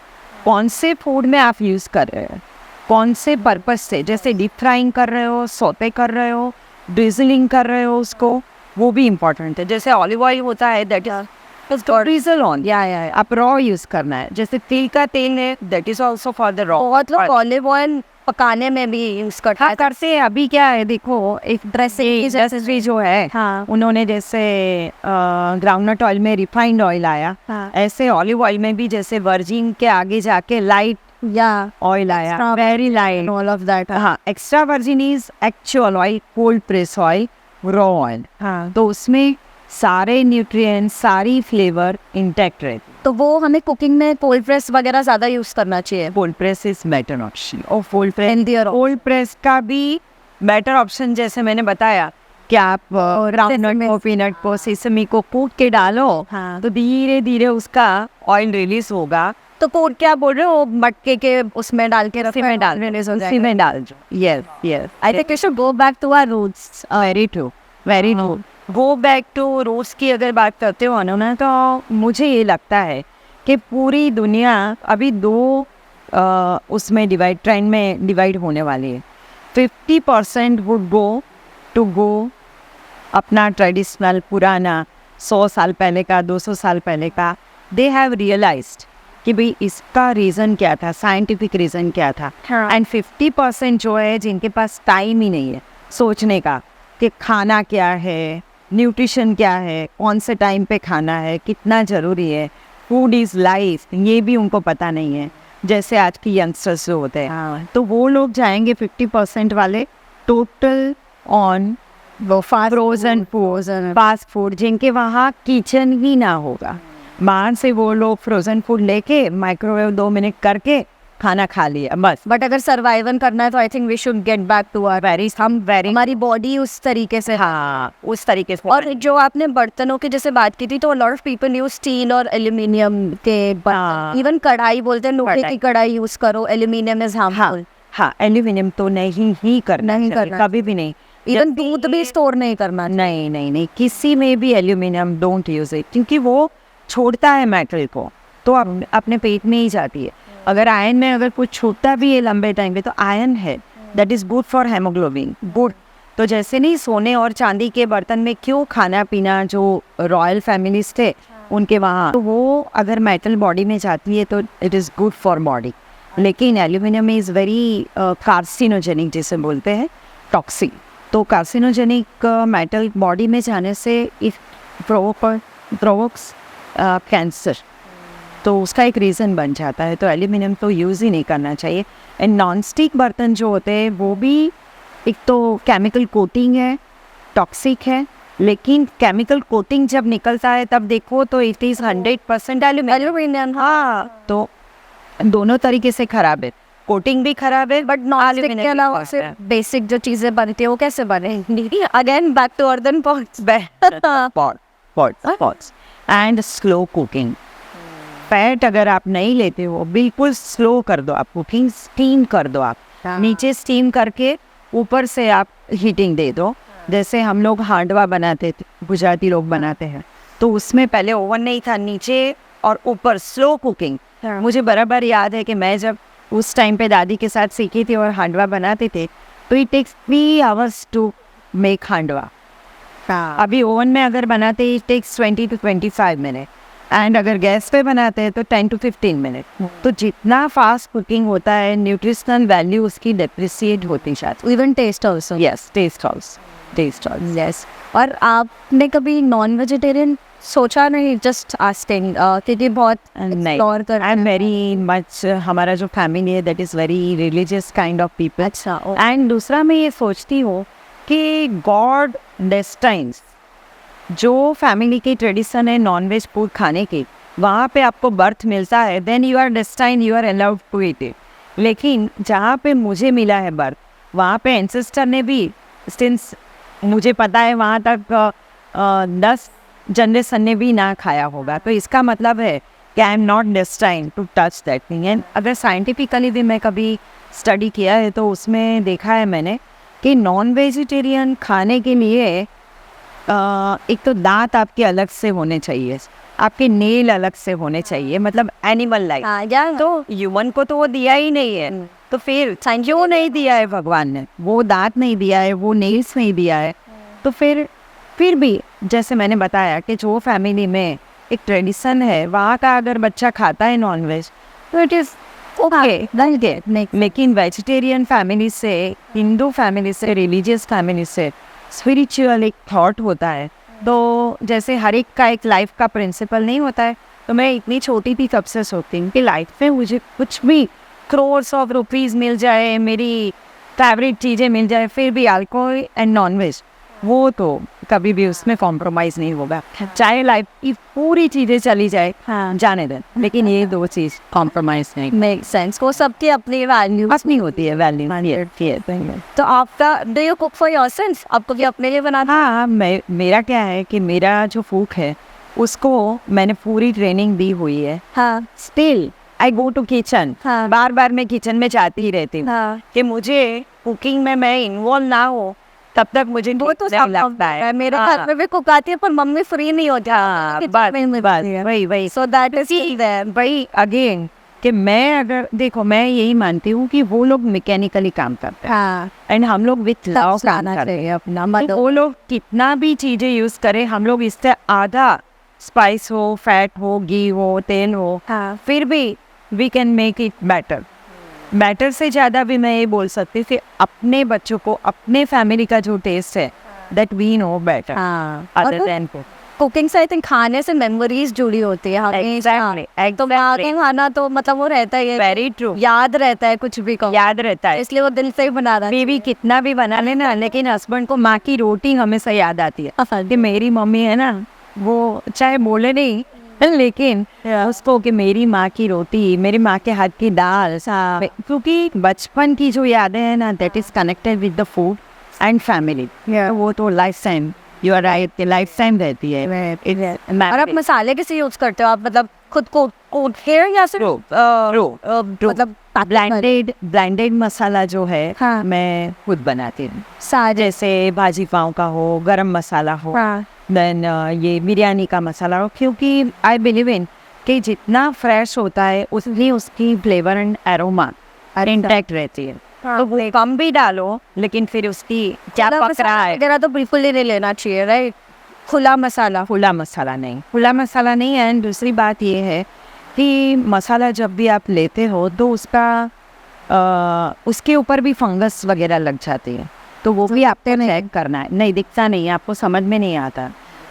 कौन से फूड में आप यूज़ कर रहे हो, कौन से पर्पस से, जैसे डीप फ्राइंग कर रहे हो, सौते कर रहे हो, ड्रिजलिंग कर रहे हो उसको, वो भी इम्पोर्टेंट है। जैसे ऑलिव ऑयल होता है, दैट इज ड्रिजल ऑन, या आप रॉ यूज़ करना है। जैसे तिल का तेल है, that is also for the raw. बहुत लोग ऑलिव ऑयल पकाने में भी यूज़ करता हाँ है। करते हैं। अभी क्या है देखो, एक ड्रेसिंग इंडस्ट्री जो है, हाँ। उन्होंने जैसे ग्राउंडनट ऑयल में रिफाइंड ऑयल आया, हाँ। ऐसे ऑलिव ऑयल में भी जैसे वर्जिन के आगे जाके लाइट या ऑयल आया, very light, all of that. हाँ। Extra virgin is actual oil, cold press oil, raw oil. हाँ, तो उसमें सारे न्यूट्रिएंट्स, सारी फ्लेवर इंटैक्ट रहती। तो वो हमें कुकिंग में कोल्ड प्रेस वगैरह ज़्यादा यूज़ करना चाहिए। Cold press is better option, और cold press, Healthier option. Cold press का भी बेटर ऑप्शन जैसे मैंने बताया कि आप ग्राउंडनट को, पीनट को, सेसमी को कूट के डालो, हाँ। तो धीरे धीरे उसका ऑयल रिलीज होगा। तो कोट क्या बोल रहे हो, मटके के उसमें डाल के उसी में डाल, रिलीज हो उसी जाएगा। में डाल दो। Yes yes, I think we should go back to our roots. Very true, very true. Go back to roots की अगर बात करते हो ना, तो मुझे ये लगता है कि पूरी दुनिया अभी दो उसमें डिवाइड, ट्रेंड में डिवाइड होने वाली है। 50% वुड गो अपना ट्रेडिशनल पुराना 100 साल पहले का, 200 साल पहले का। दे हैव रियलाइज्ड कि भाई इसका रीज़न क्या था, साइंटिफिक रीज़न क्या था। हाँ। एंड 50% जो है जिनके पास टाइम ही नहीं है सोचने का कि खाना क्या है, न्यूट्रिशन क्या है, कौन से टाइम पे खाना है, कितना ज़रूरी है, फूड इज़ लाइफ, ये भी उनको पता नहीं है। जैसे आज की यंगस्टर्स जो होते हैं, तो वो लोग जाएंगे 50% वाले टोटल ऑन वो फ्रोजन फूड, फास्ट फूड, जिनके वहाँ किचन ही ना होगा। बाहर से वो लोग फ्रोजन फूड लेके माइक्रोवेव 2 मिनट करके खाना खा लिया बस। बट अगर सर्वाइवल करना है तो I think we should get back to our very हमारी बॉडी उस तरीके से। हाँ, उस तरीके से। और जो आपने बर्तनों की जैसे बात की थी, तो lot of people use steel और एल्यूमिनियम के हाँ। इवन कढ़ाई बोलते हैं, लोहे की कढ़ाई यूज करो, एल्यूमिनियम इज हार्मफुल। हाँ, एल्यूमिनियम तो नहीं ही करना, नहीं चाहिए, करना कभी भी नहीं। इवन दूध भी स्टोर नहीं करना। नहीं नहीं नहीं, किसी में भी एल्यूमिनियम डोंट यूज इट, क्योंकि वो छोड़ता है मेटल को, तो अपने पेट में ही जाती है। अगर आयरन में अगर कुछ छूटता भी है लंबे टाइम पे, तो आयरन है, that is good for haemoglobin, good. तो जैसे नहीं सोने और चांदी के बर्तन में क्यों खाना पीना, जो रॉयल फैमिलीज थे उनके वहाँ, तो वो अगर मेटल बॉडी में जाती है तो it is good for body. लेकिन एल्यूमिनियम इज़ वेरी कार्सिनोजेनिक, जिसे बोलते हैं टॉक्सिक। तो कार्सिनोजेनिक मेटल बॉडी में जाने से इट प्रोवोक्स कैंसर, तो उसका एक रीज़न बन जाता है। तो एल्यूमिनियम तो यूज़ ही नहीं करना चाहिए। एंड नॉन स्टिक बर्तन जो होते हैं वो भी एक तो केमिकल कोटिंग है, टॉक्सिक है, लेकिन केमिकल कोटिंग जब निकलता है तब देखो तो इट इज़ 100% एल्यूमिनियम। हाँ, तो दोनों तरीके से खराब है, कोटिंग भी खराब है, बट नॉन स्टिक के अलावा से बेसिक जो चीज़ें बनती है वो कैसे बनेंगी? Again back to earthen pots. Pots and slow cooking. Fat अगर आप नहीं लेते हो, बिल्कुल स्लो कर दो आप कुकिंग, स्टीम कर दो आप। नीचे स्टीम करके ऊपर से आप हीटिंग दे दो। जैसे हम लोग हांडवा बनाते थे, गुजराती लोग बनाते हैं, तो उसमें पहले ओवन नहीं था, नीचे और ऊपर स्लो कुकिंग। मुझे बराबर याद है कि मैं जब उस टाइम पे दादी के साथ सीखी थी और हांडवा बनाते थे, तो it takes 3 hours to make handvo. अभी ओवन में अगर बनाते it takes 20 to 25 minute, and अगर गैस पे बनाते हैं तो 10 to 15 मिनट। तो जितना फास्ट कुकिंग होता है, न्यूट्रिशनल वैल्यू उसकी डिप्रिसिएट होती जाती है। Even taste also. Yes, taste also. Yes. और आपने कभी नॉन वेजिटेरियन सोचा नहीं? जस्ट आस्किंग, क्योंकि बहुत एक्सप्लोर कर। आई एम वेरी मच, हमारा जो फैमिली है that is very religious kind of people. अच्छा। एंड दूसरा मैं ये सोचती हूँ कि गॉड डेस्टाइन्स, जो फैमिली की ट्रेडिशन है नॉनवेज फूड खाने की, वहाँ पे आपको बर्थ मिलता है, then you are destine, you are allowed to eat it. लेकिन जहाँ पे मुझे मिला है बर्थ, वहाँ पे एंसेस्टर ने भी, सिंस मुझे पता है वहाँ तक 10 जनरेशन ने भी ना खाया होगा, तो इसका मतलब है कि I am not destine to touch that thing. And अगर साइंटिफिकली भी मैं कभी स्टडी किया है तो उसमें देखा है मैंने कि नॉन वेजिटेरियन खाने के लिए एक तो दांत आपके अलग से होने चाहिए, आपके नेल अलग से होने चाहिए, मतलब एनिमल लाइक। तो ह्यूमन को तो वो दिया ही नहीं है, तो फिर क्यों नहीं दिया है भगवान ने? वो दांत नहीं दिया है, वो नेल्स नहीं दिया है, तो फिर भी जैसे मैंने बताया कि जो फैमिली में एक ट्रेडिशन है, वहाँ का अगर बच्चा खाता है नॉनवेज, तो इट इज़ ओके, लेकिन वेजिटेरियन फैमिली से, हिंदू फैमिली से, रिलीजियस फैमिली से स्पिरिचुअल एक थॉट होता है। तो जैसे हर एक का एक लाइफ का प्रिंसिपल नहीं होता है, तो मैं इतनी छोटी थी तब से सोचती हूँ कि लाइफ में मुझे कुछ भी क्रोर्स ऑफ रुपीज़ मिल जाए, मेरी फेवरेट चीज़ें मिल जाए, फिर भी अल्कोहल एंड नॉनवेज वो तो कभी भी उसमें कॉम्प्रोमाइज़ नहीं होगा। चाहे लाइफ की पूरी चीज़ें चली जाए, जाने दें, लेकिन ये दो चीज़ कॉम्प्रोमाइज़ नहीं। मेक सेंस, वो सबकी अपनी वैल्यू अपनी होती है वैल्यू। तो आपका do you cook for yourself? आपको भी अपने लिए बनाना? हाँ, मेरा क्या है कि मेरा जो कुक है उसको मैंने पूरी ट्रेनिंग दी हुई है। हाँ still I go to kitchen, हाँ। बार बार मैं किचन में जाती ही रहती हूँ हाँ। कि मुझे कुकिंग में मैं इन्वॉल्व ना हो तब तक मुझे वो तो नहीं सब लगता है। मेरे घर में भी कुक आती है पर मम्मी फ्री नहीं होती। वही सो दैट इज वही अगेन कि मैं अगर देखो, मैं यही मानती हूँ कि वो लोग मैकेनिकली काम करते हैं हाँ एंड हम लोग विथ लव काम आना करते चाहिए अपना हैं। मतलब। तो वो लोग कितना भी चीजें यूज करें, हम लोग इससे आधा स्पाइस हो, फैट हो, घी हो, तेल हो, हाँ फिर भी we can make it better से ज़्यादा भी मैं ये बोल सकती थी अपने बच्चों को, अपने फैमिली का जो टेस्ट है दैट वी नो बेटर हाँ। अदर देन कुकिंग से आई थिंक खाने से मेमोरीज जुड़ी होती है हमें। तो आगे खाना तो मतलब वो रहता है, वेरी ट्रू, याद रहता है, कुछ भी कहो याद रहता है, इसलिए वो दिल से ही बना रहा है। बीवी कितना भी बना लेना, लेकिन हस्बैंड को माँ की रोटी हमेशा याद आती है कि मेरी मम्मी है ना, वो चाहे बोले नहीं लेकिन उसको कि मेरी माँ की रोटी, मेरी माँ के हाथ की दाल, क्योंकि बचपन की जो यादें हैं ना, that is connected with the food and family. वो तो lifetime, you are right, lifetime रहती है। और आप मसाले कैसे यूज करते हो? आप मतलब खुद को कूट के या फिर मतलब ब्लेंडेड मसाला जो है हाँ। मैं खुद बनाती हूँ। सारे जैसे भाजी पाव का हो, गरम मसाला हो, हाँ। देन ये बिरयानी का मसाला हो, क्योंकि आई बिलीव इन कि जितना फ्रेश होता है उतनी उसकी फ्लेवर एंड एरोमा इंटैक्ट रहती है। तो वो कम भी डालो, लेकिन फिर उसकी क्या पक रहा है वगैरह तो बिल्कुल ही नहीं लेना चाहिए, राइट? खुला मसाला खुला मसाला नहीं। एंड दूसरी बात ये है कि मसाला जब भी आप लेते हो तो उसके ऊपर भी फंगस वगैरह लग जाती है, तो वो भी आपको चेक करना है। नहीं दिखता नहीं, आपको समझ में नहीं आता।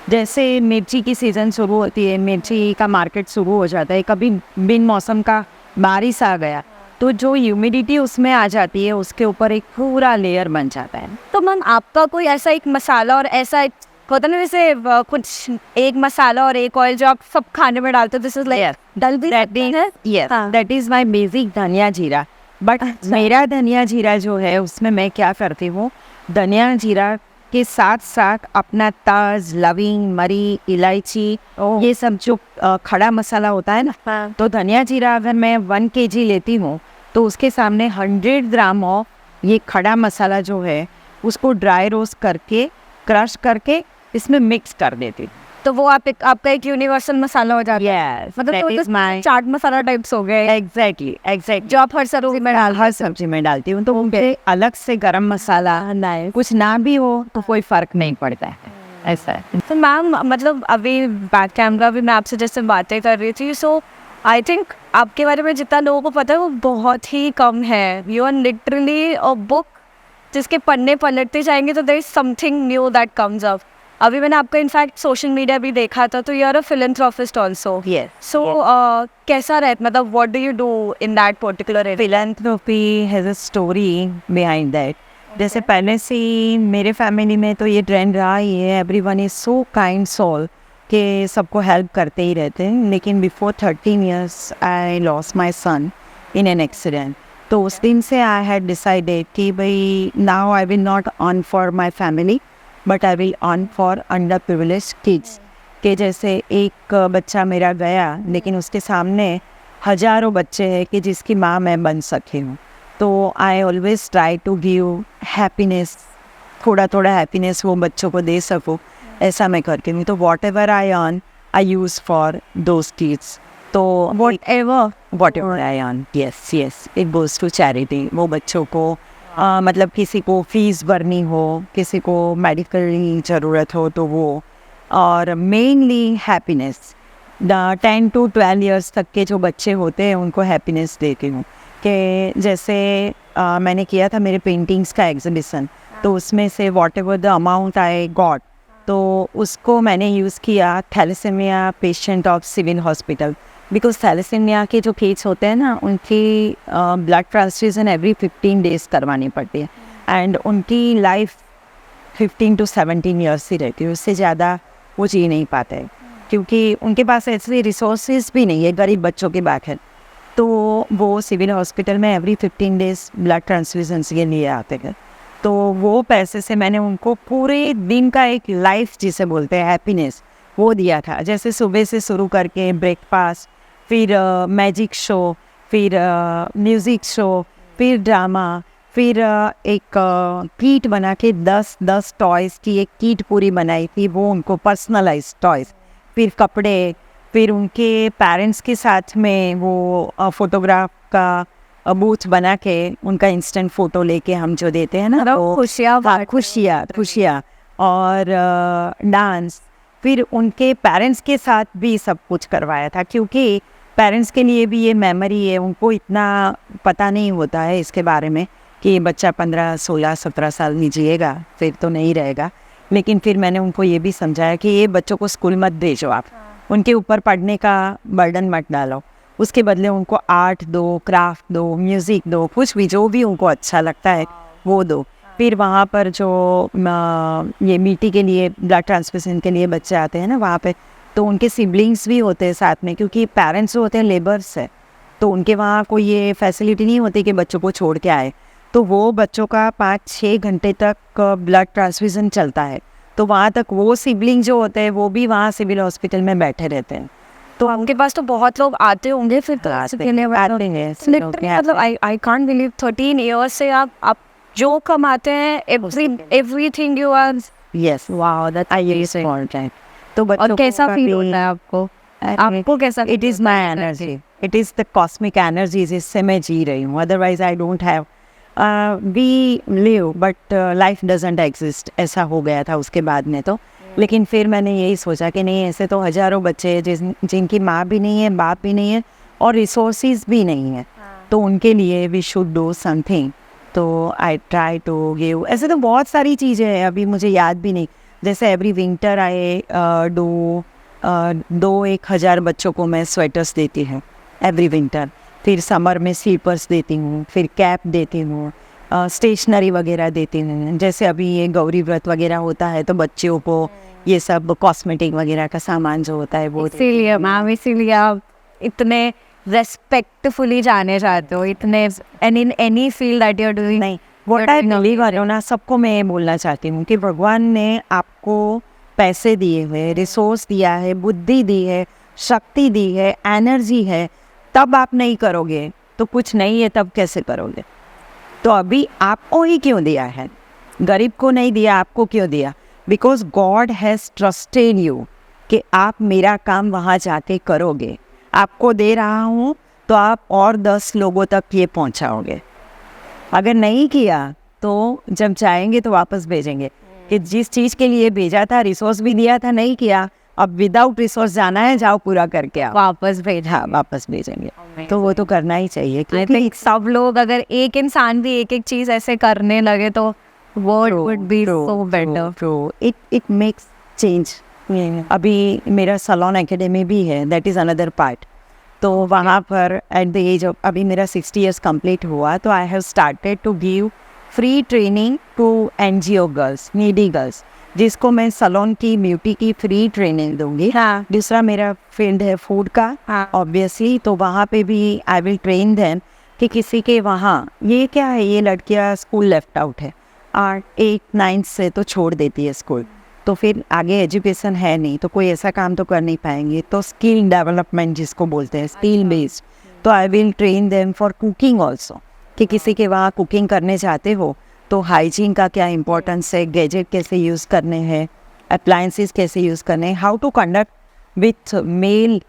जैसे मिर्ची की सीज़न शुरू होती है, मिर्ची का मार्केट शुरू हो जाता है, कभी बिन मौसम का बारिश आ गया तो जो ह्यूमिडिटी उसमें आ जाती है, उसके ऊपर एक पूरा लेयर बन जाता है। तो मैम आपका कोई ऐसा एक मसाला और ऐसा एक होता ना, जैसे कुछ एक मसाला और एक ऑयल जो आप सब खाने में डालते हो, दिस इज लाइक डल भी दैट इज माय बेसिक धनिया जीरा। बट मेरा धनिया जीरा जो है उसमें मैं क्या करती हूँ, धनिया जीरा के साथ साथ अपना तज, लविंग, मरी, इलायची, ये सब जो खड़ा मसाला होता है ना, तो धनिया जीरा अगर मैं 1 kg लेती हूँ तो उसके सामने 100 ग्राम ऑफ ये खड़ा मसाला जो है उसको ड्राई रोस्ट करके, क्रश करके इसमें मिक्स कर देती हूँ। तो वो आपका एक यूनिवर्सल मसाला हो जाता है। मतलब तो चाट मसाला टाइप्स हो गए। एग्जैक्टली जो आप हर सब्जी में डालती हूँ। तो मुझे अलग से गरम मसाला कुछ ना भी हो तो कोई फर्क नहीं पड़ता है, ऐसा है। तो मैम मतलब अभी बैक कैमरा भी मैं आपसे जैसे बातें कर रही थी, सो आई थिंक आपके बारे में जितना लोगों को पता है वो बहुत ही कम है। You are literally a book जिसके पन्ने पलटते जाएंगे तो there is something new that comes up. अभी मैंने आपका इनफैक्ट सोशल मीडिया भी देखा था, तो you are a philanthropist also. So कैसा रहता, मतलब what do you do in that particular area? Philanthropy has a story behind that. जैसे पहले से ही मेरे फैमिली में तो ये ट्रेंड रहा ही है, everyone is so kind soul कि सबको हेल्प करते ही रहते हैं। लेकिन before 13 years I lost my son in an accident. तो उस दिन से आई हैड डिसाइडेड कि भाई now I will not earn for my family but I will earn for under privilege kids. कि जैसे एक बच्चा मेरा गया लेकिन उसके सामने हज़ारों बच्चे हैं कि जिसकी माँ मैं बन सकी हूँ। तो I always try to give happiness, थोड़ा थोड़ा हैप्पीनेस वो बच्चों को दे सकूँ, ऐसा मैं करती हूँ। तो whatever I earn I use for those kids. तो whatever I earn, yes it goes to charity. वो बच्चों को मतलब किसी को फीस भरनी हो, किसी को मेडिकल ज़रूरत हो तो वो, और मेनली हैप्पीनेस। 10 to 12 ईयर्स तक के जो बच्चे होते हैं उनको हैप्पीनेस देती हूँ। कि जैसे मैंने किया था मेरे पेंटिंग्स का एग्जीबिशन, तो उसमें से whatever the amount I got, तो उसको मैंने यूज़ किया thalassemia patient of civil hospital. Because thalassemia के जो केस होते हैं ना, उनकी ब्लड ट्रांसफ्यूजन एवरी 15 डेज़ करवानी पड़ती है, एंड उनकी लाइफ 15 to 17 ईयर्स ही रहती है, उससे ज़्यादा वो जी नहीं पाते हैं, क्योंकि उनके पास ऐसे रिसोर्सेज भी नहीं है, गरीब बच्चों के बात है। तो वो सिविल हॉस्पिटल में एवरी 15 डेज़ ब्लड ट्रांसफ्यूजन के लिए आते हैं। तो वो पैसे से मैंने उनको पूरे दिन का एक लाइफ जिसे बोलते हैं हैप्पीनेस, वो दिया था। जैसे सुबह से शुरू करके ब्रेकफास्ट, फिर मैजिक शो, फिर म्यूज़िक शो, फिर ड्रामा, फिर एक किट बना के 10 टॉयज़ की एक किट पूरी बनाई थी, वो उनको पर्सनलाइज टॉयज़, फिर कपड़े, फिर उनके पेरेंट्स के साथ में वो फोटोग्राफ का बूथ बना के उनका इंस्टेंट फ़ोटो लेके हम जो देते हैं ना, वो खुशियाँ और डांस, फिर उनके पेरेंट्स के साथ भी सब कुछ करवाया था, क्योंकि पेरेंट्स के लिए भी ये मेमोरी है, उनको इतना पता नहीं होता है इसके बारे में कि बच्चा 15, 16, 17 साल में जिएगा, फिर तो नहीं रहेगा। लेकिन फिर मैंने उनको ये भी समझाया कि ये बच्चों को स्कूल मत भेजो, आप उनके ऊपर पढ़ने का बर्डन मत डालो, उसके बदले उनको आर्ट दो, क्राफ्ट दो, म्यूज़िक दो, कुछ भी जो भी उनको अच्छा लगता है वो दो। फिर वहाँ पर जो ये मिट्टी के लिए ब्लड ट्रांसफ्यूजन के लिए बच्चे आते हैं ना वहाँ पे, तो उनके सिबलिंग्स भी होते हैं साथ में, क्योंकि पेरेंट्स जो होते हैं लेबर्स है, तो उनके वहाँ कोई ये फैसिलिटी नहीं होती कि बच्चों को छोड़ के आए, तो वो बच्चों का 5-6 घंटे तक ब्लड ट्रांसफ्यूजन चलता है। तो वहाँ तक वो सिबलिंग जो होते हैं वो भी वहाँ सिविल हॉस्पिटल में बैठे रहते हैं। तो आपके पास तो बहुत लोग आते होंगे फिर तो आते हैं। मतलब आई कांट बिलीव 13 ईयर्स से आप जो कमाते हैं everything you are yes, wow that I used for that. तो बच्चों और कैसा फील होता है आपको कैसा? It is my energy, it is the cosmic energy जिससे मैं जी रही हूँ। Otherwise I don't have, we live but life doesn't exist, ऐसा हो गया था उसके बाद में तो। लेकिन फिर मैंने यही सोचा कि नहीं, ऐसे तो हज़ारों बच्चे हैं जिनकी माँ भी नहीं है, बाप भी नहीं है और रिसोर्सेज भी नहीं है, तो उनके लिए वी शुड डू समथिंग। तो आई ट्राई टू गिव, ऐसे तो बहुत सारी चीज़ें हैं, अभी मुझे याद भी नहीं। जैसे एवरी विंटर आए 2-1 हज़ार बच्चों को मैं स्वेटर्स देती हूँ एवरी विंटर। फिर समर में स्लीपर्स देती हूँ, फिर कैप देती हूँ, स्टेशनरी वगैरह देती हूँ। जैसे अभी ये गौरी व्रत वगैरह होता है तो बच्चों को ये सब कॉस्मेटिक वगैरह का सामान जो होता है वो, इसीलिए मैम, इसीलिए आप इतने रेस्पेक्टफुली जाने जाते हो, इतने and in any field that you are doing. नहीं, व्हाट आई बिलीव ना, सबको मैं ये बोलना चाहती हूँ कि भगवान ने आपको पैसे दिए हुए, रिसोर्स दिया है, बुद्धि दी है, शक्ति दी है, एनर्जी है, तब आप नहीं करोगे तो कुछ नहीं है, तब कैसे करोगे? तो अभी आपको ही क्यों दिया है? गरीब को नहीं दिया, आपको क्यों दिया? Because God has trusted you कि आप मेरा काम वहाँ जाके करोगे। आपको दे रहा हूँ तो आप और 10 लोगों तक ये पहुँचाओगे। अगर नहीं किया तो जब जाएंगे तो वापस भेजेंगे कि जिस चीज़ के लिए भेजा था, रिसोर्स भी दिया था, नहीं किया, अब विदाउट रिसोर्स जाना है, जाओ पूरा करके आओ, वापस भेजा, वापस भेजेंगे। तो वो तो करना ही चाहिए, आई थिंक सब लोग, अगर एक इंसान भी एक चीज़ ऐसे करने लगे तो world would be so better. It makes change. अभी मेरा सलोन एकेडमी भी है, दैट इज़ अनदर पार्ट। तो वहाँ पर एट द एज ऑफ, अभी मेरा 60 ईयर्स कंप्लीट हुआ, तो I have started to give free training to NGO girls, needy girls, जिसको मैं सलोन की, ब्यूटी की फ्री ट्रेनिंग दूंगी। हाँ। दूसरा मेरा फील्ड है फूड का, ऑब्वियसली, तो वहाँ पे भी आई विल ट्रेन देम कि किसी के वहाँ ये क्या है, ये लड़कियाँ स्कूल लेफ्ट आउट है, 8, 8, 9 से तो छोड़ देती है स्कूल, तो फिर आगे एजुकेशन है नहीं, तो कोई ऐसा काम तो कर नहीं पाएंगे। तो स्किल डेवलपमेंट जिसको बोलते हैं, स्किल बेस्ड, तो I will train them for cooking also, कि किसी के वहाँ कुकिंग करने जाते हो तो हाइजीन का क्या इंपॉर्टेंस है, गैजेट कैसे यूज़ करने हैं, अप्लायंसेस कैसे यूज़ करने हैं, how to conduct with male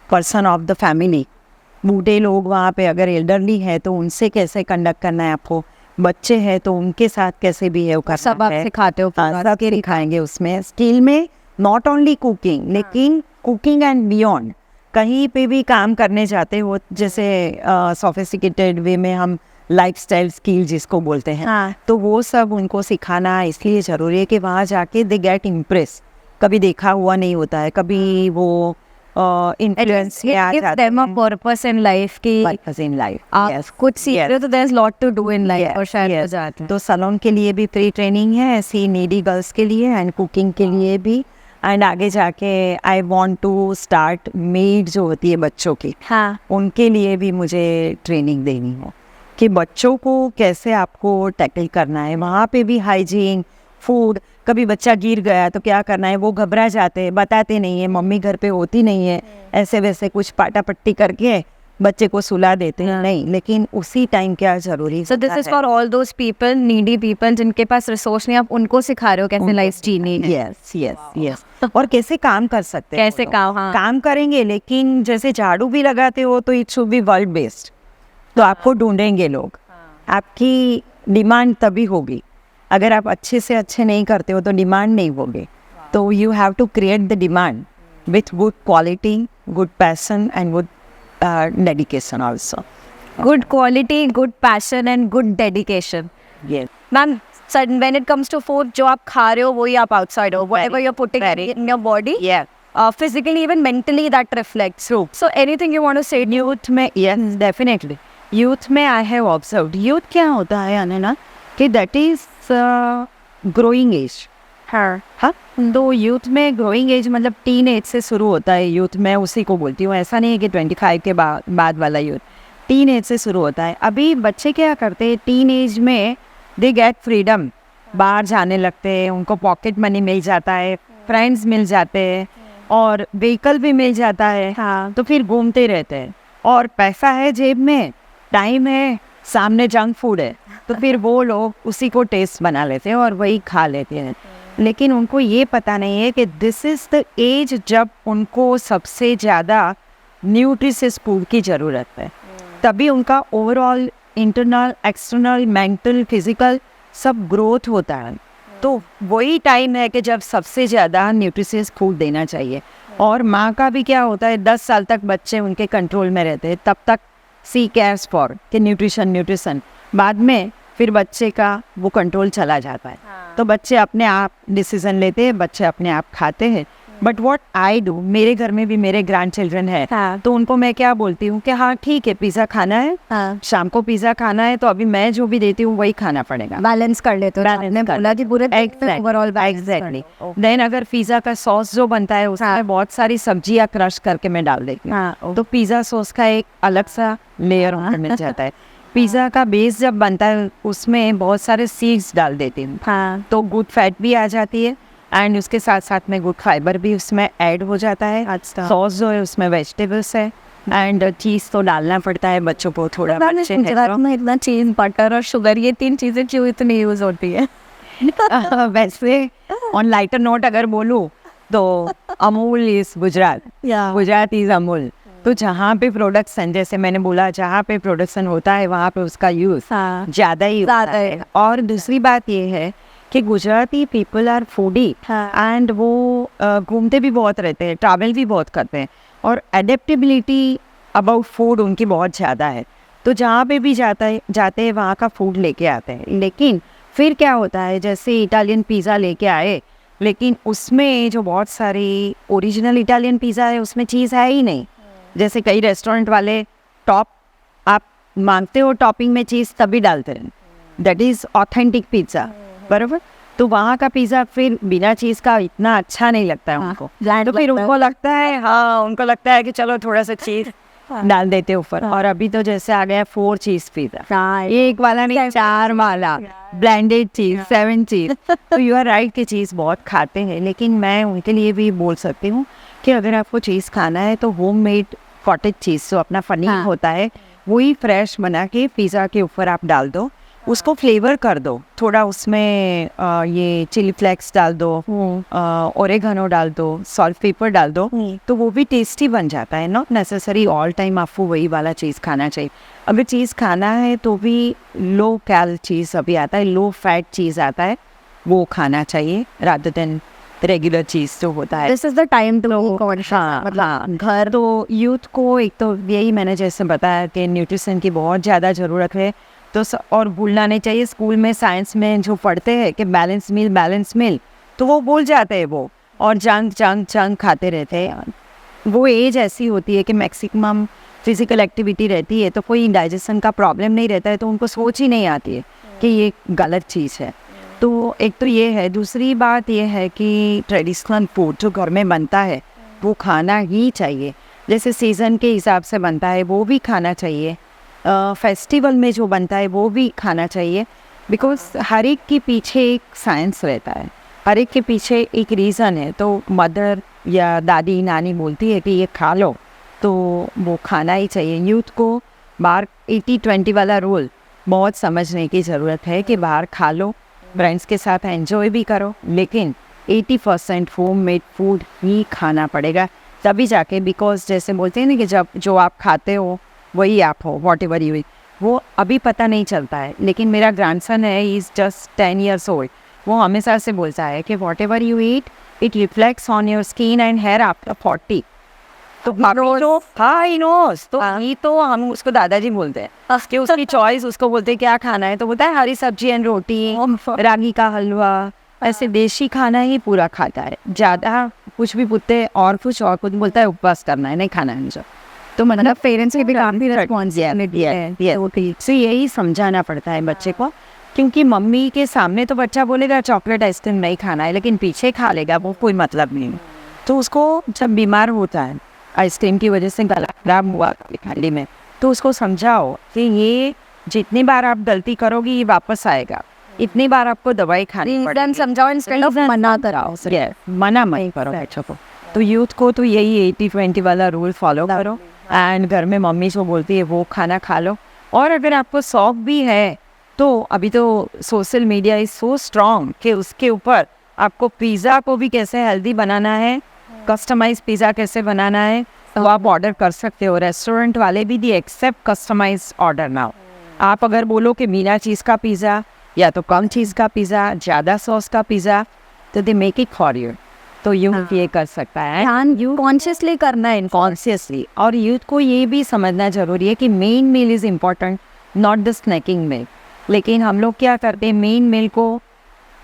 person of the family. बूढ़े लोग वहाँ पे अगर एल्डरली है तो उनसे कैसे कंडक्ट करना है आपको, बच्चे हैं तो उनके साथ कैसे बिहेव करना है, सब आप सिखाते हो, सब सिखाएंगे उसमें। स्किल में नॉट ओनली कुकिंग, लेकिन कुकिंग एंड बियॉन्ड कहीं पे भी काम करने जाते हो, जैसे सोफिस्टिकेटेड वे में हम लाइफस्टाइल स्किल जिसको बोलते हैं, हाँ। तो वो सब उनको सिखाना इसलिए ज़रूरी है कि वहाँ जाके दे गेट इम्प्रेस। कभी देखा हुआ नहीं होता है, कभी वो इन्फ्लुएंस में आ Give जाते them a हैं purpose in life कि पर्पस इन लाइफ। आप कुछ सीख रहे हो तो there's lot to do in life और शायद हो जाता है। तो सलोन के लिए भी फ्री ट्रेनिंग है ऐसी नीडी गर्ल्स के लिए, एंड कुकिंग के लिए भी, एंड आगे जाके I want to start maid जो होती है बच्चों की, हाँ उनके लिए भी मुझे ट्रेनिंग देनी हो कि बच्चों को कैसे आपको टैकल करना है। वहाँ पे भी हाइजीन, फूड, कभी बच्चा गिर गया तो क्या करना है, वो घबरा जाते हैं, बताते नहीं है, मम्मी घर पे होती नहीं है, ऐसे वैसे कुछ पाटा पट्टी करके बच्चे को सुला देते हैं, नहीं, लेकिन उसी टाइम क्या जरूरी So this is for all those people, needy people जिनके पास रिसोर्स नहीं, आप उनको सिखा रहे हो कैसे लाइफ जीनी है। यस यस यस और कैसे काम कर सकते हैं कैसे वो लोग। काम, हाँ। काम करेंगे, लेकिन जैसे झाड़ू भी लगाते हो तो it should be world based, तो आपको ढूंढेंगे लोग, आपकी डिमांड तभी होगी। अगर आप अच्छे से अच्छे नहीं करते हो तो डिमांड नहीं होगी, तो you have to create the demand with good quality, good passion and good dedication also. Good quality, good passion and good dedication. Yes Ma'am, when it comes to food, जो आप खा रहे हो वही आप outside हो, whatever you're putting in your body, physically even mentally that reflects. True. So anything you want to say? Youth में, यस डेफिनेटली, यूथ में आई हैव ऑब्जर्व्ड, यूथ क्या होता है अनन्या कि दैट इज ग्रोइंग एज। हाँ, तो यूथ में ग्रोइंग एज मतलब टीन एज से शुरू होता है यूथ, मैं उसी को बोलती हूँ। ऐसा नहीं है कि 25 के बाद वाला यूथ, टीन एज से शुरू होता है। अभी बच्चे क्या करते हैं, टीन एज में दे गेट फ्रीडम, बाहर जाने लगते हैं, उनको पॉकेट मनी मिल जाता है, फ्रेंड्स मिल जाते हैं और व्हीकल भी मिल जाता है, हाँ। तो फिर घूमते रहते हैं और पैसा है जेब में, टाइम है, सामने जंक फूड है, तो फिर वो लोग उसी को टेस्ट बना लेते हैं और वही खा लेते हैं। लेकिन उनको ये पता नहीं है कि दिस इज़ द एज जब उनको सबसे ज़्यादा न्यूट्रिशियस फूड की ज़रूरत है, तभी उनका overall internal, external, mental, physical सब ग्रोथ होता है। तो वही टाइम है कि जब सबसे ज़्यादा न्यूट्रिशियस फूड देना चाहिए। और माँ का भी क्या होता है, 10 साल तक बच्चे उनके कंट्रोल में रहते हैं, तब तक सी केयर्स फॉर कि न्यूट्रिशन, बाद में फिर बच्चे का वो कंट्रोल चला जाता है। तो बच्चे अपने आप डिसीजन लेते हैं, बच्चे अपने आप खाते हैं। बट व्हाट आई डू, मेरे घर में भी मेरे ग्रैंड चिल्ड्रन है, तो उनको मैं क्या बोलती हूँ कि हाँ ठीक है, पिज़्ज़ा खाना है, शाम को पिज़्ज़ा खाना है, तो अभी मैं जो भी देती हूँ वही खाना पड़ेगा। बैलेंस कर लेते हो, आपने बोला कि पूरे ओवरऑल एग्जैक्टली। देन अगर पिज़्ज़ा का सॉस जो बनता है उसमें बहुत सारी सब्जियाँ क्रश करके मैं डाल देती हूँ, तो पिज़्ज़ा सॉस का एक अलग सा लेयर मिल जाता है। पिज़्ज़ा का बेस जब बनता है उसमें बहुत सारे सीड्स डाल देती हूँ, तो गुड फैट भी आ जाती है एंड उसके साथ साथ में गुड फाइबर भी उसमें ऐड हो जाता है। अच्छा। सॉस जो है उसमें वेजिटेबल्स है एंड चीज़ तो डालना पड़ता है बच्चों को थोड़ा। बच्चे हैं गुजरात में इतना चीज, बटर और शुगर, ये 3 चीजें क्यों इतनी यूज होती है? वैसे ऑन लाइटर नोट अगर बोलूँ तो अमूल इज गुजरात, गुजरात इज अमूल। तो जहाँ पे प्रोडक्शन, जैसे मैंने बोला, जहाँ पे प्रोडक्शन होता है वहाँ पे उसका यूज़ ज़्यादा ही होता है। और दूसरी बात ये है कि Gujarati people are foodie and वो घूमते भी बहुत रहते हैं, ट्रैवल भी बहुत करते हैं और एडेप्टेबिलिटी अबाउट फूड उनकी बहुत ज़्यादा है। तो जहाँ पे भी जाते हैं वहाँ का फूड लेके आते हैं। लेकिन फिर क्या होता है, जैसे इटालियन पिज़्ज़ा लेके आए, लेकिन उसमें जो बहुत सारी ओरिजिनल इटालियन पिज़्ज़ा है उसमें चीज़ है ही नहीं। जैसे कई रेस्टोरेंट वाले टॉप आप मांगते हो टॉपिंग में चीज़ तभी डालते हैं, दैट इज़ ऑथेंटिक पिज़्ज़ा, बराबर। तो वहाँ का पिज़्ज़ा फिर बिना चीज़ का इतना अच्छा नहीं लगता है उनको, तो फिर उनको लगता है, हाँ उनको लगता है कि चलो थोड़ा सा चीज़ डाल देते ऊपर। और अभी तो जैसे आ गया 4 चीज़ पिज़्ज़ा, एक वाला नहीं 4 वाला, ब्लेंडेड चीज़, 7 चीज़। तो यू आर राइट कि चीज़ बहुत खाते हैं, लेकिन मैं उनके लिए भी बोल सकती हूँ कि अगर आपको चीज़ खाना है तो होममेड कॉटेज चीज़ जो अपना पनीर होता है वही फ्रेश बना के पिज़्ज़ा के ऊपर आप डाल दो, उसको फ्लेवर कर दो, थोड़ा उसमें ये चिली फ्लेक्स डाल दो, ओरेगानो डाल दो, सॉल्ट पेपर डाल दो, तो वो भी टेस्टी बन जाता है। नॉट नेसेसरी ऑल टाइम आपको वही वाला चीज़ खाना चाहिए। अगर चीज़ खाना है तो भी लो कैल चीज़ अभी आता है, लो फैट चीज़ आता है, वो खाना चाहिए रादर देन रेगुलर चीज़ जो होता है। This is the time to conscious, हाँ, मतलब हाँ। घर तो यूथ को एक तो यही मैंने जैसे बताया कि न्यूट्रिशन की बहुत ज़्यादा ज़रूरत है। तो और भूलना नहीं चाहिए, स्कूल में साइंस में जो पढ़ते हैं कि बैलेंस मील, तो वो भूल जाते हैं वो, और जंक खाते रहते हैं। वो एज ऐसी होती है कि मैक्सिमम फिजिकल एक्टिविटी रहती है, तो कोई डाइजेशन का प्रॉब्लम नहीं रहता है, तो उनको सोच ही नहीं आती है कि ये गलत चीज़ है। तो एक तो ये है। दूसरी बात ये है कि ट्रेडिशनल फूड जो घर में बनता है वो खाना ही चाहिए, जैसे सीज़न के हिसाब से बनता है वो भी खाना चाहिए, फेस्टिवल में जो बनता है वो भी खाना चाहिए। बिकॉज हर एक के पीछे एक साइंस रहता है, हर एक के पीछे एक रीज़न है। तो मदर या दादी नानी बोलती है कि ये खा लो, तो वो खाना ही चाहिए। यूथ को बाहर 80-20 वाला रूल बहुत समझने की ज़रूरत है कि बाहर खा लो, फ्रेंड्स के साथ एंजॉय भी करो, लेकिन 80% होममेड फूड ही खाना पड़ेगा, तभी जाके। बिकॉज जैसे बोलते हैं ना कि जब जो आप खाते हो वही आप हो, वॉट एवर यू, वो अभी पता नहीं चलता है। लेकिन मेरा ग्रैंडसन है, इज़ जस्ट 10 years old, वो हमेशा से बोलता है कि whatever you eat it reflects on your skin and hair after 40। तो हाँ ही नोस, तो ही तो हम उसको दादाजी बोलते हैं कि उसकी चॉइस, उसको बोलते हैं क्या खाना है, तो बोलता है हरी सब्जी एंड रोटी, रागी का हलवा, ऐसे देशी खाना ही पूरा खाता है। ज़्यादा कुछ भी पूछते और कुछ बोलता है उपवास करना है, नहीं खाना है मुझे। तो मतलब पेरेंट्स की भी काफी रिस्पॉन्सिबिलिटी है। सो यही समझाना पड़ता है बच्चे को, क्योंकि मम्मी के सामने तो बच्चा बोलेगा चॉकलेट आइसक्रीम नहीं खाना है, लेकिन पीछे खा लेगा, वो कोई मतलब नहीं। तो उसको जब बीमार होता है आइसक्रीम की वजह से, गला खराब हुआ खाली में, तो उसको समझाओ कि ये जितनी बार आप गलती करोगी ये वापस आएगा, इतनी बार आपको दवाई खानी पड़ेगी। समझाओ इंस्टेड ऑफ मना कराओ, मना मत करो बच्चों को। तो यूथ को तो यही 80-20 वाला रूल फॉलो करो, एंड घर में मम्मी जो बोलती है वो खाना खा लो। और अगर आपको शौक भी है, तो अभी तो social media is so strong कि उसके ऊपर आपको पिज़्ज़ा को भी कैसे हेल्दी बनाना है, कस्टमाइज पिज़्ज़ा कैसे बनाना है, तो आप ऑर्डर कर सकते हो। रेस्टोरेंट वाले भी दी एक्सेप्ट कस्टमाइज ऑर्डर नाउ। आप अगर बोलो कि बिना चीज़ का पिज़्ज़ा या तो कम चीज़ का पिज़्ज़ा, ज़्यादा सॉस का पिज़्ज़ा, तो they make it for you. तो यूथ ये कर सकता है, कॉन्शियसली करना है, कॉन्शियसली। और यूथ को ये भी समझना ज़रूरी है कि main meal is important, not the snacking meal. लेकिन हम लोग क्या करते हैं, मेन मील को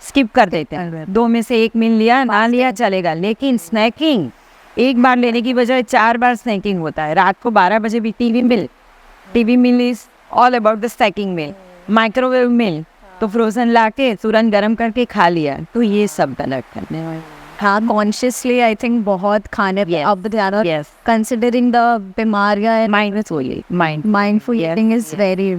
स्किप कर देते हैं। 2 में से 1 मील लिया ना लिया चलेगा, लेकिन स्नैकिंग एक बार लेने की बजाय 4 बार स्नैकिंग होता है। रात को 12 बजे भी TV meal is all about the snacking meal. Microwave meal तो फ्रोजन ला के तुरंत गर्म करके खा लिया, तो ये सब गलत करने वाले। हाँ, कॉन्शियसली आई थिंक बहुत खाने पे अब ध्यान, कंसिडरिंग द बीमारियां, mindful eating is very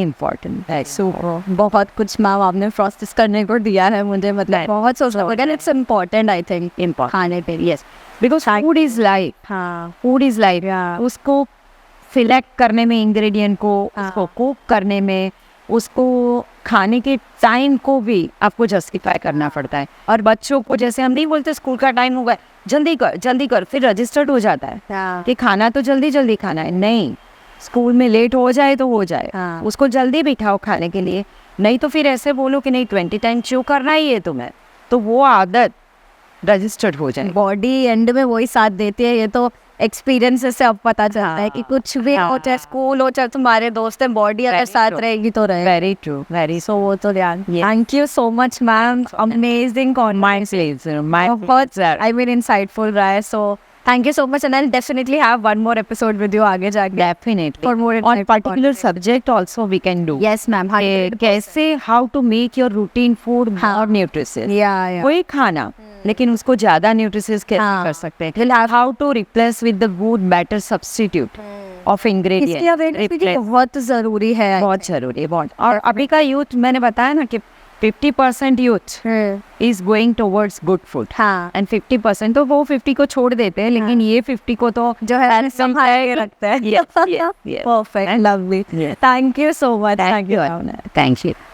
important है। सो बहुत कुछ मैम आपने प्रोसेस करने को दिया है मुझे, मतलब बहुत सोचना पड़ेगा। इट्स इम्पोर्टेंट आई थिंक खाने पे। Yes, because food is life. हाँ, फूड इज लाइफ। उसको सिलेक्ट करने में, इंग्रेडिएंट को, उसको कुक करने में, उसको खाने के टाइम को भी आपको जस्टिफाई करना पड़ता है। और बच्चों को जैसे हम नहीं बोलते स्कूल का टाइम होगा जल्दी कर, फिर रजिस्टर्ड हो जाता है कि खाना तो जल्दी खाना है। नहीं, स्कूल में लेट हो जाए तो हो जाए, उसको जल्दी बिठाओ खाने के लिए। नहीं तो फिर ऐसे बोलो कि नहीं 20 टाइम च्यू करना ही है तुम्हें, तो वो आदत रजिस्टर्ड हो जाए। बॉडी एंड में वही साथ देती है। ये तो एक्सपीरियंस से अब पता चलता है कि कुछ भी हो, चाहे स्कूल हो, चाहे तुम्हारे दोस्त हैं, बॉडी अगर साथ रहेगी तो रहे। Very true, very. सो वो तो ध्यान। Thank you so much ma'am, amazing I mean insightful रहा है। So thank you so much, and I will definitely have one more episode with you आगे जाके। Definitely, for more on particular subject also we can do. Yes ma'am, कैसे how to make your routine food more nutritious. कोई खाना लेकिन उसको ज्यादा न्यूट्रिशियस कैसे कर सकते हैं। How to replace with the good better substitute of ingredient. बहुत जरूरी है, बहुत जरूरी है, बहुत। और अभी का यूथ, मैंने बताया ना कि 50% youth is going towards good food, and 50% तो वो 50 को छोड़ देते हैं, लेकिन ये 50 को तो जो है संभाल के रखता है। Perfect, lovely, thank you so much. Thank you.